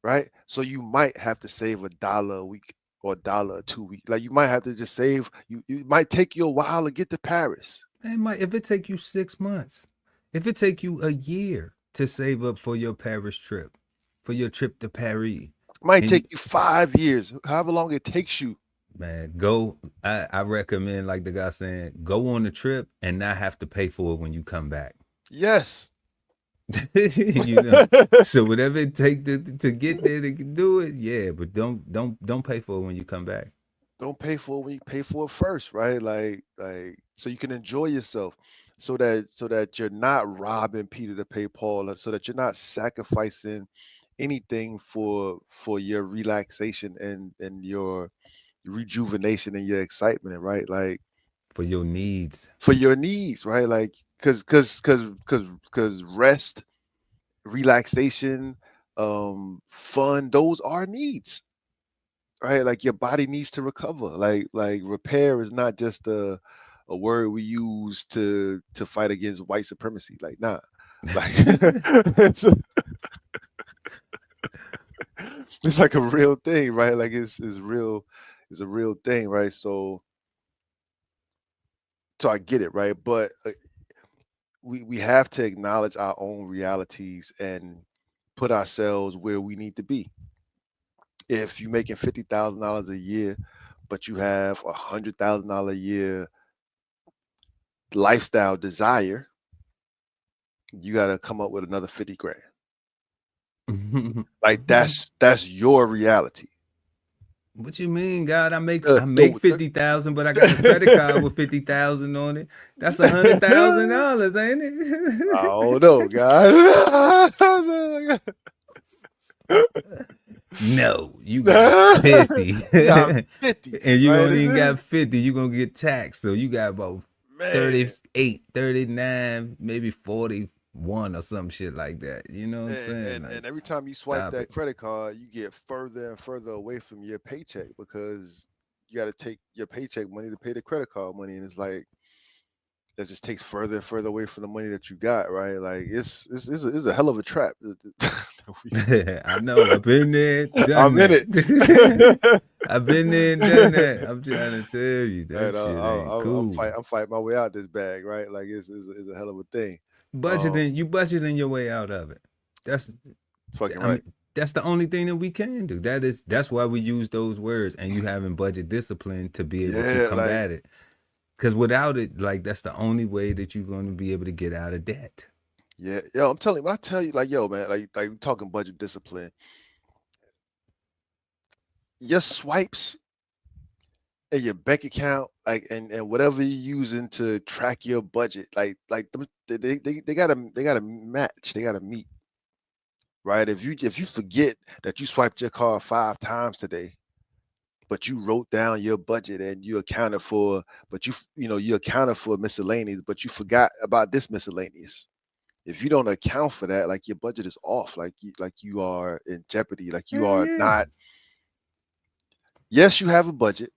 right? So you might have to save $1 a week or $1 2 week. Like you might have to just save. You might take you a while to get to Paris. If it take you 6 months, if it take you a year to save up for your Paris trip, for your trip to Paris, It might and take you 5 years, however long it takes you. man, go. I recommend, like the guy saying, go on the trip and not have to pay for it when you come back. Yes. You know, so whatever it take to get there to do it, yeah, but don't pay for it when you come back. Don't pay for it when you pay for it first, right? Like so you can enjoy yourself, so that you're not robbing Peter to pay Paul, so that you're not sacrificing anything for your relaxation and your rejuvenation and your excitement, right? Like For your needs. for your needs, right? Like because rest, relaxation, fun, those are needs, right? Like your body needs to recover. Like repair is not just a word we use to fight against white supremacy. Like nah, like it's, it's like a real thing, right? Like it's real, it's a real thing, right? So I get it, right? But we have to acknowledge our own realities and put ourselves where we need to be. If you're making $50,000 a year, but you have $100,000 a year lifestyle desire, you got to come up with another 50 grand. Like that's your reality. What you mean, God? I make The 50,000, but I got a credit card with 50,000 on it. That's $100,000, ain't I it? don't know, guys. No, you got 50. You got 50, And you right? don't even got 50. You're gonna get taxed. So you got about Man, 38, 39, maybe 41 or some shit like that. You know what I'm saying? and Like, every time you swipe stop that it. credit card, you get further and further away from your paycheck because you got to take your paycheck money to pay the credit card money, and it's like that just takes further and further away from the money that you got, right? Like it's a hell of a trap. I know. I've been there, done I'm in that. it. I've been there and done that. I'm trying to tell you that And shit ain't cool. I'm fighting my way out this bag, right? Like it's a hell of a thing. You budgeting your way out of it. That's Fucking I right. mean, that's the only thing that we can do. That's why we use those words, and you having budget discipline to be able to Yeah, combat it. Because without it, like that's the only way that you're going to be able to get out of debt. yeah, yo, I'm telling you, when I tell you, like, yo, man, like we talking budget discipline, your swipes and your bank account, like, and whatever you're using to track your budget, they gotta match, they gotta meet, right? If you forget that you swiped your card 5 times today, but you wrote down your budget and you accounted for, but you accounted for miscellaneous, but you forgot about this miscellaneous. If you don't account for that, like your budget is off, like you are in jeopardy, like you Hell are yeah. not. Yes, you have a budget.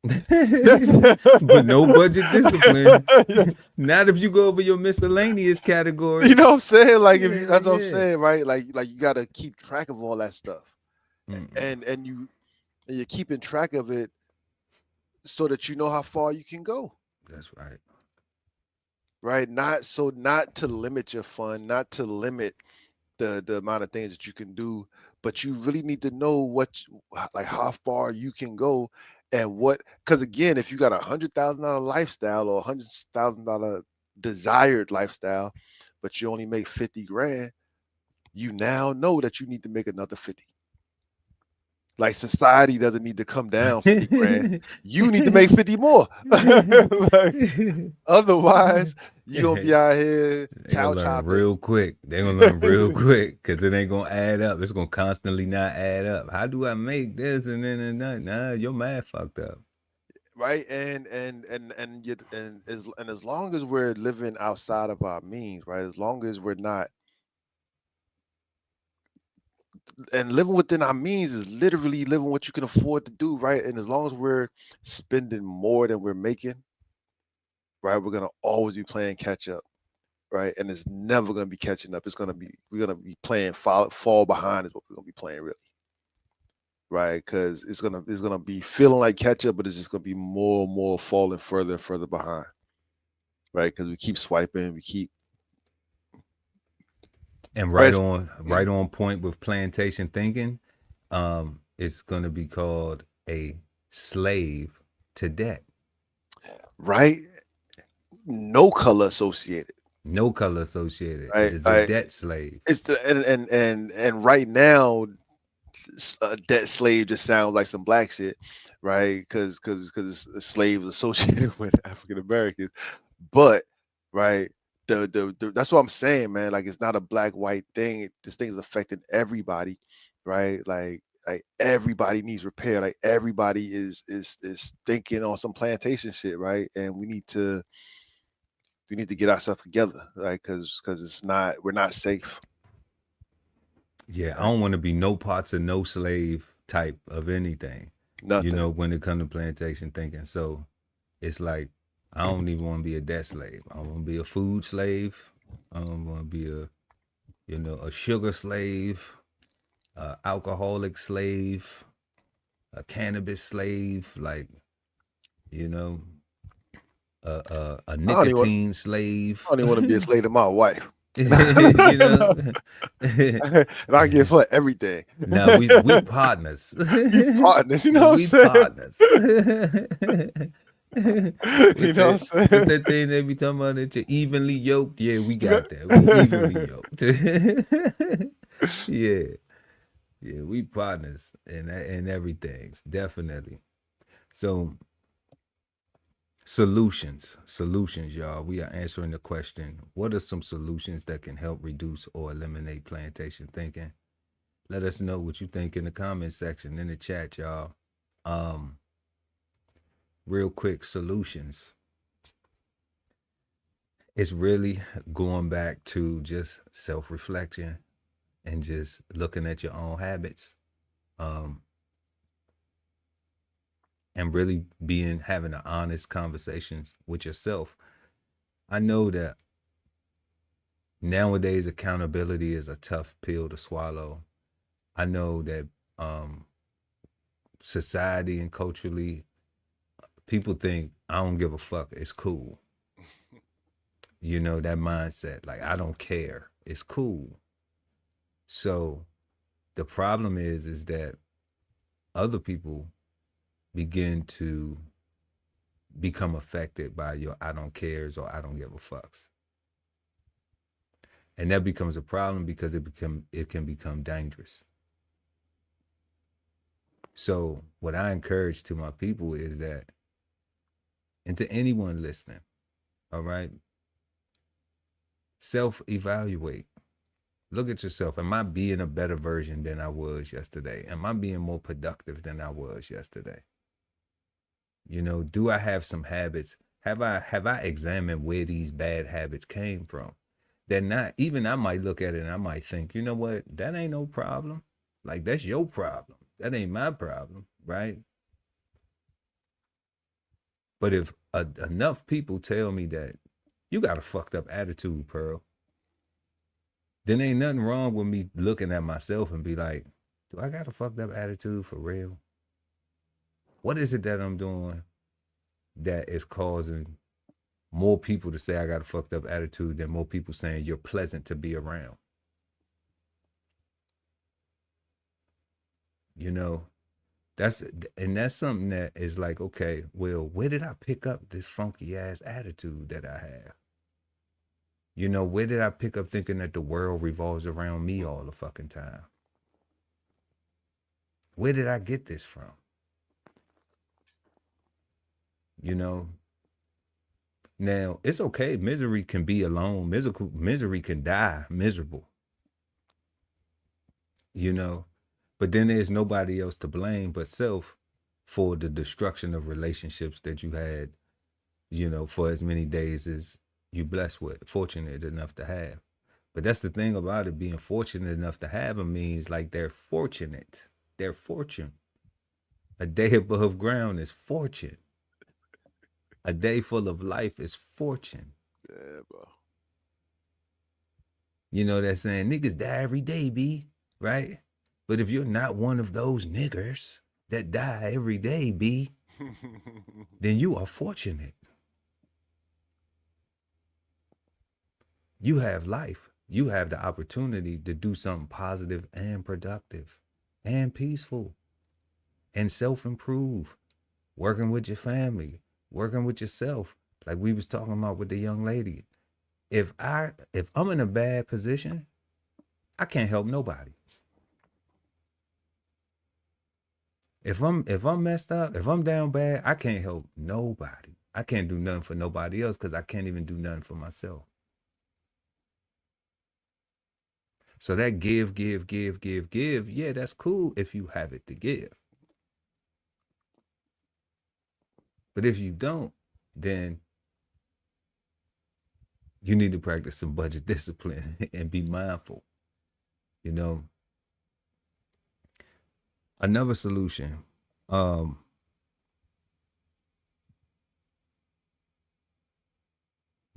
Yes. But no budget discipline. Yes. Not if you go over your miscellaneous category. You know what I'm saying? Like if you, Yeah, that's what I'm yeah. saying, right? Like you gotta keep track of all that stuff, Mm-mm. and you're keeping track of it so that you know how far you can go. That's right. Right? Not to limit your fun, not to limit the amount of things that you can do, but you really need to know like how far you can go and what. Because again, if you got $100,000 lifestyle or $100,000 desired lifestyle, but you only make 50 grand, you now know that you need to make another 50. Like society doesn't need to come down 50 grand. You need to make 50 more. Like, otherwise, you're gonna be out here They gonna learn chopping. real quick. They gonna learn real quick because it ain't gonna add up. It's gonna constantly not add up. How do I make this and then and that? Nah, your math fucked up. Right, and as long as we're living outside of our means, right, as long as we're not, and living within our means is literally living what you can afford to do, right, and as long as we're spending more than we're making, right, we're gonna always be playing catch up, right, and it's never gonna be catching up. We're gonna be playing fall behind is what we're gonna be playing really, right, because it's gonna be feeling like catch up, but it's just gonna be more and more falling further and further behind, right, because we keep swiping, we keep. And Right. right on point with plantation thinking. It's gonna be called a slave to debt. Right? No color associated. No color associated. Right. It is a debt slave. It's the and right now, a debt slave just sounds like some black shit, right? Because slaves associated with African Americans, but right. The that's what I'm saying, man. Like it's not a black white thing. This thing is affecting everybody, right? Like everybody needs repair. Like everybody is thinking on some plantation shit, right? And we need to get ourselves together, right? Because we're not safe. Yeah, I don't want to be no parts of no slave type of anything. Nothing. You know, when it comes to plantation thinking. So it's like I don't even want to be a debt slave. I want to be a food slave. I don't want to be a sugar slave, alcoholic slave, a cannabis slave, like, a nicotine slave. I don't even want to be a slave to my wife. You know, And I give her everything. now we partners. We partners, you know what I'm We saying? partners. You know what I'm saying? What's that thing they be talking about that you're evenly yoked? Yeah, we got that. We evenly yoked. Yeah, we partners and everything. Definitely. So solutions, y'all. We are answering the question, what are some solutions that can help reduce or eliminate plantation thinking? Let us know what you think in the comment section, in the chat, y'all. Real quick, solutions. It's really going back to just self-reflection and just looking at your own habits. And really having an honest conversations with yourself. I know that nowadays accountability is a tough pill to swallow. I know that society and culturally, people think I don't give a fuck, it's cool. You know, that mindset, like I don't care, it's cool. So the problem is that other people begin to become affected by your I don't cares or I don't give a fucks. And that becomes a problem because it can become dangerous. So what I encourage to my people is that, and to anyone listening, all right, self-evaluate. Look at yourself. Am I being a better version than I was yesterday? Am I being more productive than I was yesterday? You know, do I have some habits? Have I examined where these bad habits came from? They're not, even I might look at it and I might think, you know what, that ain't no problem. Like, that's your problem. That ain't my problem, right? But if enough people tell me that you got a fucked up attitude, Pearl, then ain't nothing wrong with me looking at myself and be like, do I got a fucked up attitude for real? What is it that I'm doing that is causing more people to say I got a fucked up attitude than more people saying you're pleasant to be around? You know, that's something that is like, okay, well, where did I pick up this funky ass attitude that I have? You know, where did I pick up thinking that the world revolves around me all the fucking time? Where did I get this from? You know, now it's okay. Misery can be alone. Misery can die miserable. You know, but then there's nobody else to blame but self for the destruction of relationships that you had, you know, for as many days as you blessed with, fortunate enough to have. But that's the thing about it, being fortunate enough to have them means like they're fortunate. They're fortune. A day above ground is fortune. A day full of life is fortune. Yeah, bro. You know that saying, niggas die every day, B, right? But if you're not one of those niggers that die every day, B, then you are fortunate. You have life. You have the opportunity to do something positive and productive and peaceful and self-improve, working with your family, working with yourself, like we was talking about with the young lady. If I'm in a bad position, I can't help nobody. If I'm messed up, if I'm down bad, I can't help nobody. I can't do nothing for nobody else because I can't even do nothing for myself. So that give, yeah, that's cool if you have it to give. But if you don't, then you need to practice some budget discipline and be mindful. You know, another solution,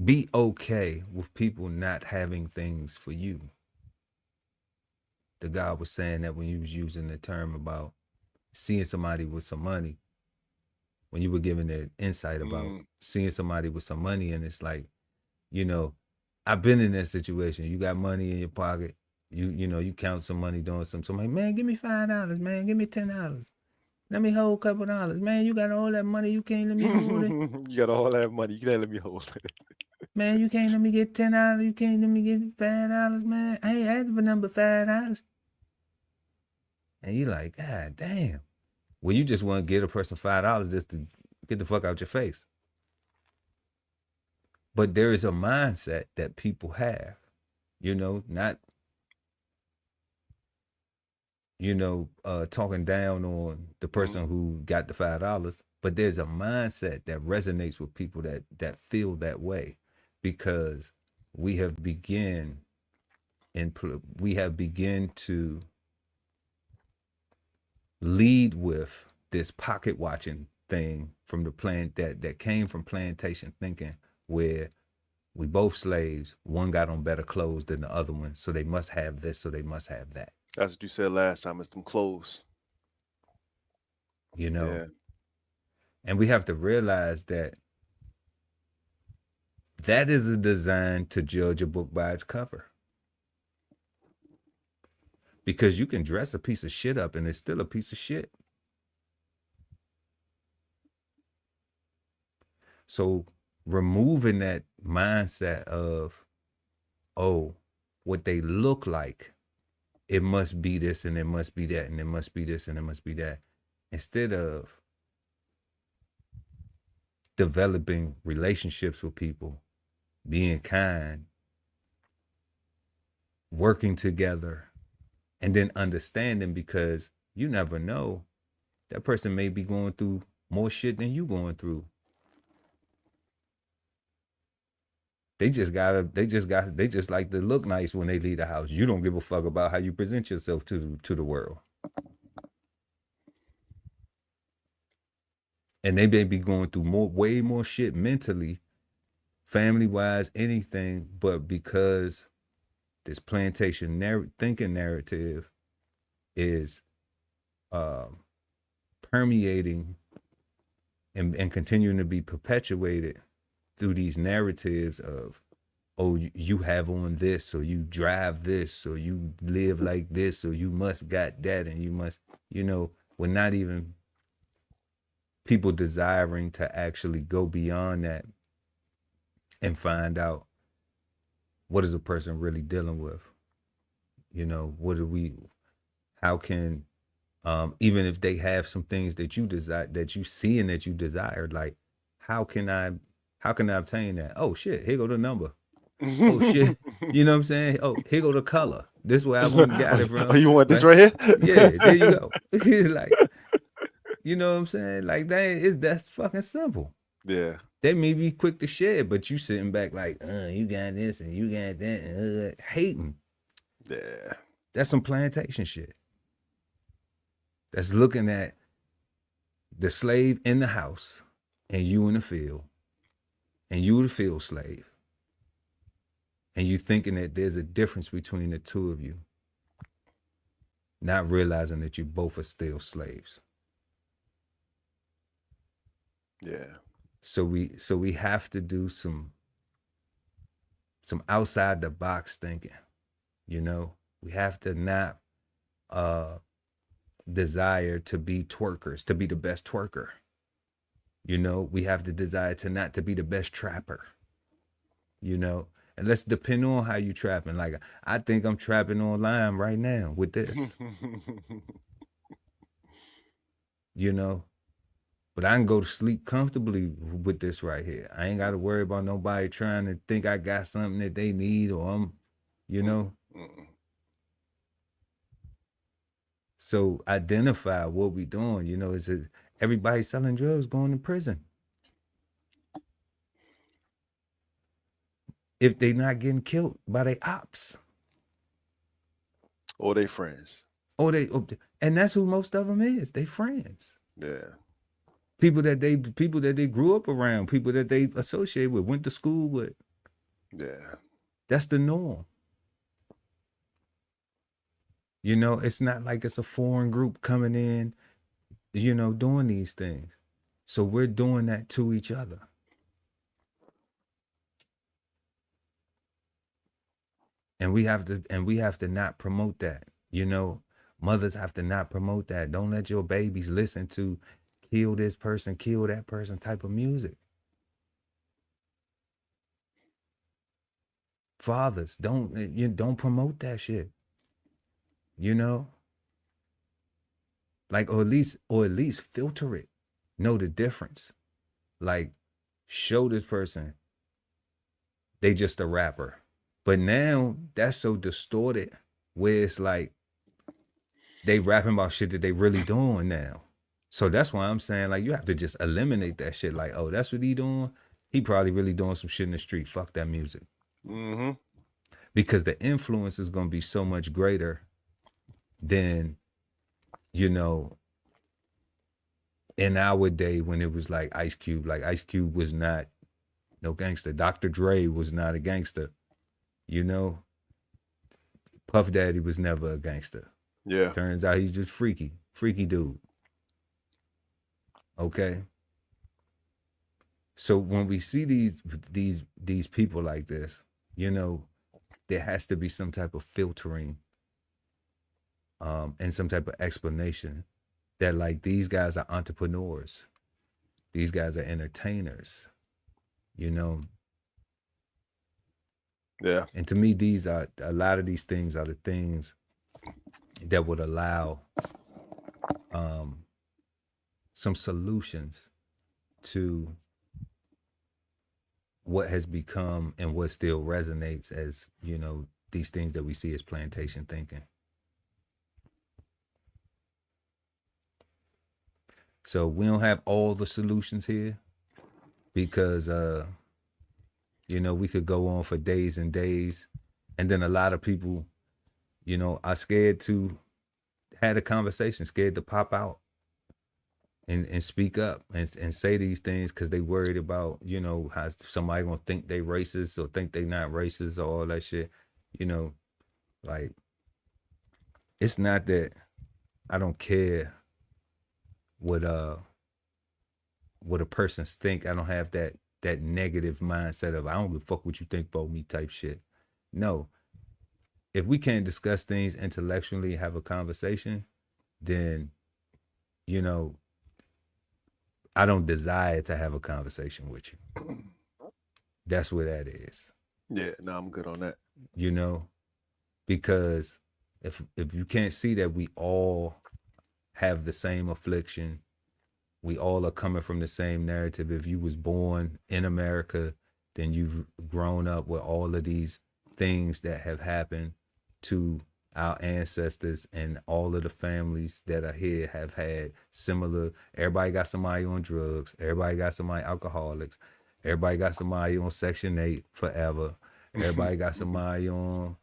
be okay with people not having things for you. The guy was saying that when you was using the term about seeing somebody with some money, when you were giving the insight about seeing somebody with some money, and it's like, you know, I've been in that situation. You got money in your pocket. You know, you count some money doing something. Like, man, give me $5, man. Give me $10. Let me hold a couple dollars. Man, you got all that money. You can't let me hold it. You got all that money. You can't let me hold it. Man, you can't let me get $10. You can't let me get $5, man. I ain't asking for number $5. And you like, God damn. Well, you just want to give a person $5 just to get the fuck out your face. But there is a mindset that people have, you know, not, you know, talking down on the person who got the $5, but there's a mindset that resonates with people that feel that way, because we have begun to lead with this pocket watching thing from the plan that came from plantation thinking, where we both slaves, one got on better clothes than the other one, so they must have this, so they must have that. That's what you said last time, it's them clothes. You know? Yeah. And we have to realize that that is a design to judge a book by its cover. Because you can dress a piece of shit up and it's still a piece of shit. So removing that mindset of, oh, what they look like, it must be this and it must be that and it must be this and it must be that. Instead of developing relationships with people, being kind, working together, and then understanding, because you never know, that person may be going through more shit than you going through. They just like to look nice when they leave the house. You don't give a fuck about how you present yourself to the world. And they may be going through way more shit mentally, family-wise, anything, but because this plantation thinking narrative is permeating and continuing to be perpetuated through these narratives of, oh, you have on this, or you drive this, or you live like this, or you must got that, and you must, we're not even people desiring to actually go beyond that and find out what is a person really dealing with. How can, even if they have some things that you desire, that you see and that you desired, like, how can I obtain that? Oh shit, here go the number. Oh shit, you know what I'm saying? Oh, here go the color. This is where I went and got it from. Oh, you want this like, right here? Yeah, there you go. Like, you know what I'm saying? Like, that's fucking simple. Yeah. They may be quick to share, but you sitting back like, you got this and you got that, and hating. Yeah. That's some plantation shit. That's looking at the slave in the house and you in the field, and you the field slave, and you thinking that there's a difference between the two of you, not realizing that you both are still slaves. Yeah. So we have to do some outside the box thinking. We have to not desire to be twerkers, to be the best twerker. We have the desire to not to be the best trapper. And let's depend on how you trapping. Like, I think I'm trapping online right now with this. But I can go to sleep comfortably with this right here. I ain't got to worry about nobody trying to think I got something that they need, or I'm, So identify what we doing. Is it everybody selling drugs going to prison? If they not getting killed by their ops. Or they friends. And that's who most of them is. They friends. Yeah. People that they grew up around, people that they associate with, went to school with. Yeah. That's the norm. It's not like it's a foreign group coming in, doing these things. So we're doing that to each other. And we have to not promote that. Mothers have to not promote that. Don't let your babies listen to kill this person, kill that person type of music. Fathers, don't promote that shit. Like, or at least filter it. Know the difference. Like, show this person they just a rapper. But now that's so distorted where it's like they rapping about shit that they really doing now. So that's why I'm saying, like, you have to just eliminate that shit. Like, oh, that's what he doing? He probably really doing some shit in the street. Fuck that music. Mm-hmm. Because the influence is going to be so much greater than, in our day when it was like Ice Cube. Like, Ice Cube was not no gangster. Dr. Dre was not a gangster. Puff Daddy was never a gangster. Yeah. Turns out he's just freaky dude. Okay. So when we see these people like this, there has to be some type of filtering, and some type of explanation that, like, these guys are entrepreneurs, these guys are entertainers, Yeah. And to me, a lot of these things are the things that would allow some solutions to what has become and what still resonates as, these things that we see as plantation thinking. So we don't have all the solutions here because, you know, we could go on for days and days. And then a lot of people, you know, are scared to have a conversation, scared to pop out and speak up and say these things because they worried about, you know, how somebody gonna think they racist or think they not racist or all that shit. You know, like, it's not that I don't care what a person's think. I don't have that negative mindset of I don't give a fuck what you think about me type shit. No. If we can't discuss things intellectually and have a conversation, then, you know, I don't desire to have a conversation with you. That's what that is. Yeah, no, I'm good on that. You know, because if you can't see that we all have the same affliction, we all are coming from the same narrative. If you was born in America, then you've grown up with all of these things that have happened to our ancestors, and all of the families that are here have had similar. Everybody got somebody on drugs. Everybody got somebody alcoholics. Everybody got somebody on Section 8 forever. Everybody got somebody on,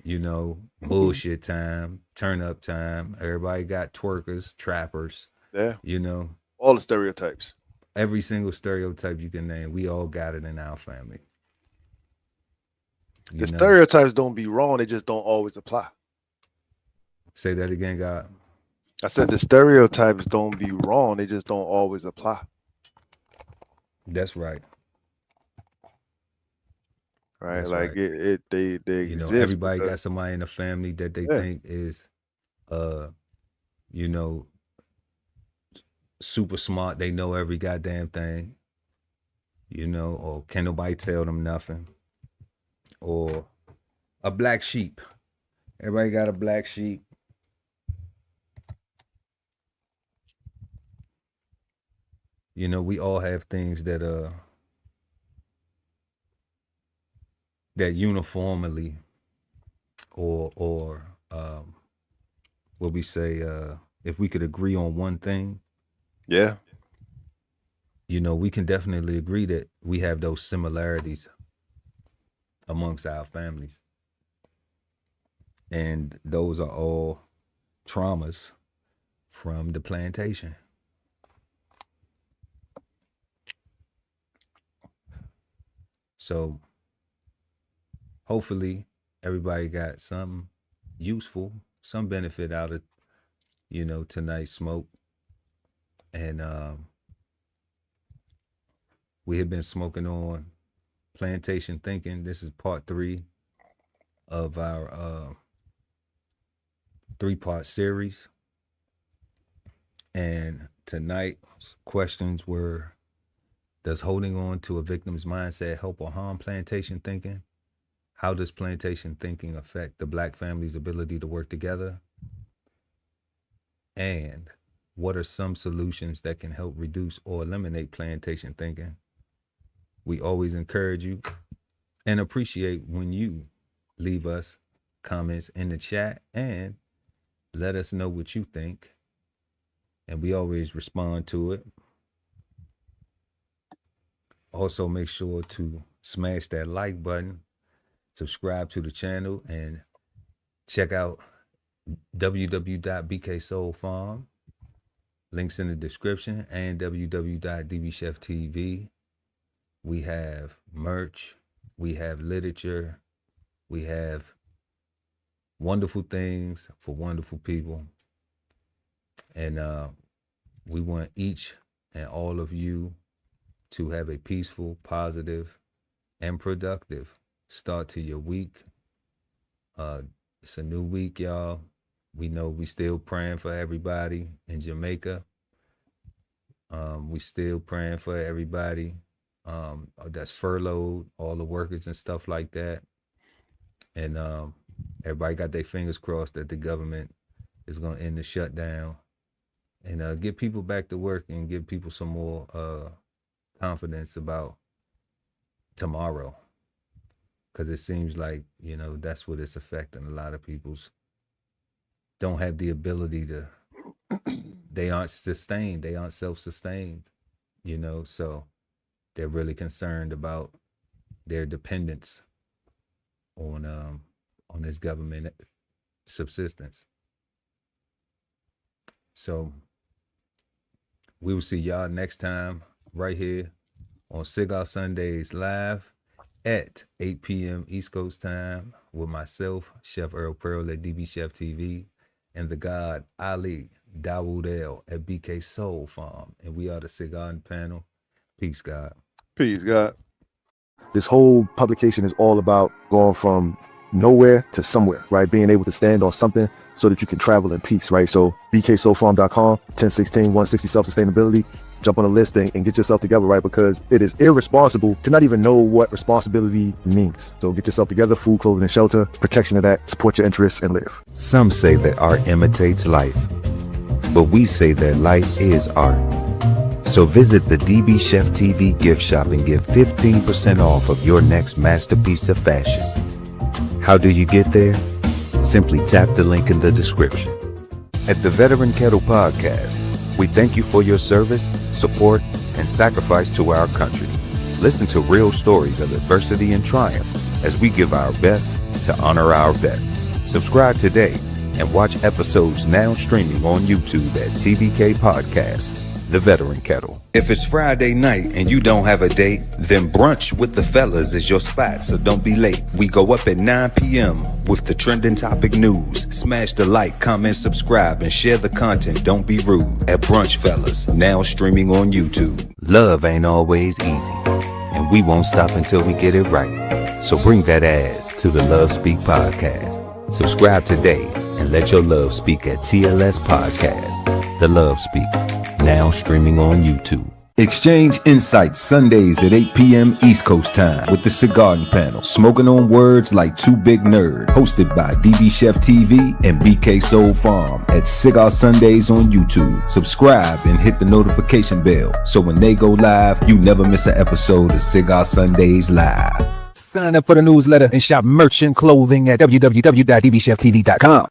you know, bullshit time, turn up time. Everybody got twerkers, trappers. Yeah. You know, all the stereotypes. Every single stereotype you can name, we all got it in our family. The stereotypes don't be wrong, they just don't always apply. Say that again, God. I said the stereotypes don't be wrong, they just don't always apply. That's right. Right, That's like right. they you exist. Know, everybody got somebody in the family that they think is, you know, super smart. They know every goddamn thing. You know, or can nobody tell them nothing? Or a black sheep. Everybody got a black sheep. You know, we all have things that that uniformly or what we say, if we could agree on one thing. Yeah. You know, we can definitely agree that we have those similarities amongst our families. And those are all traumas from the plantation. So hopefully everybody got something useful, some benefit out of, you know, tonight's smoke. And we have been smoking on Plantation Thinking. This is part 3 of our 3-part series. And tonight's questions were, does holding on to a victim's mindset help or harm plantation thinking? How does plantation thinking affect the Black family's ability to work together? And what are some solutions that can help reduce or eliminate plantation thinking? We always encourage you and appreciate when you leave us comments in the chat and let us know what you think. And we always respond to it. Also, make sure to smash that like button, subscribe to the channel, and check out www.bksoulfarm. Links in the description, and www.DBCHEFTV. We have merch, we have literature, we have wonderful things for wonderful people. And we want each and all of you to have a peaceful, positive, and productive start to your week. It's a new week, y'all. We know we still praying for everybody in Jamaica. We still praying for everybody that's furloughed, all the workers and stuff like that. And everybody got their fingers crossed that the government is going to end the shutdown and get people back to work and give people some more confidence about tomorrow. Because it seems like, you know, that's what it's affecting. A lot of people's don't have the ability to they aren't sustained. They aren't self-sustained, you know, so they're really concerned about their dependence on this government subsistence. So we will see y'all next time right here on Cigar Sundays Live at 8 p.m. East Coast time with myself, Chef Earl Pearl at DBCHEFTV, and the God Ali Dawood L at BK Soul Farm. And we are the Cigarden Panel. Peace, God. Peace, God. This whole publication is all about going from nowhere to somewhere, right? Being able to stand on something so that you can travel in peace, right? So bksoulfarm.com, 1016 160 self-sustainability. Jump on the list and get yourself together, right? Because it is irresponsible to not even know what responsibility means. So get yourself together, food, clothing, and shelter, protection of that, support your interests, and live. Some say that art imitates life, but we say that life is art. So visit the DBCHEFTV gift shop and get 15% off of your next masterpiece of fashion. How do you get there? Simply tap the link in the description. At the Veteran Kettle Podcast, we thank you for your service, support, and sacrifice to our country. Listen to real stories of adversity and triumph as we give our best to honor our vets. Subscribe today and watch episodes now streaming on YouTube at TVK Podcast, The Veteran Kettle. If it's Friday night and you don't have a date, then brunch with the fellas is your spot, so don't be late. We go up at 9 p.m. with the trending topic news. Smash the like, comment, subscribe, and share the content. Don't be rude at Brunch Fellas, now streaming on YouTube. Love ain't always easy, and we won't stop until we get it right. So bring that ass to the Love Speak Podcast. Subscribe today and let your love speak at TLS Podcast, The Love Speak, now streaming on YouTube. Exchange insights Sundays at 8 p.m. East Coast time with the Cigarden Panel, smoking on words like two big nerds, hosted by DBCHEFTV and BK Soul Farm at Cigar Sundays on YouTube. Subscribe and hit the notification bell so when they go live, you never miss an episode of Cigar Sundays Live. Sign up for the newsletter and shop merch and clothing at www.dbcheftv.com.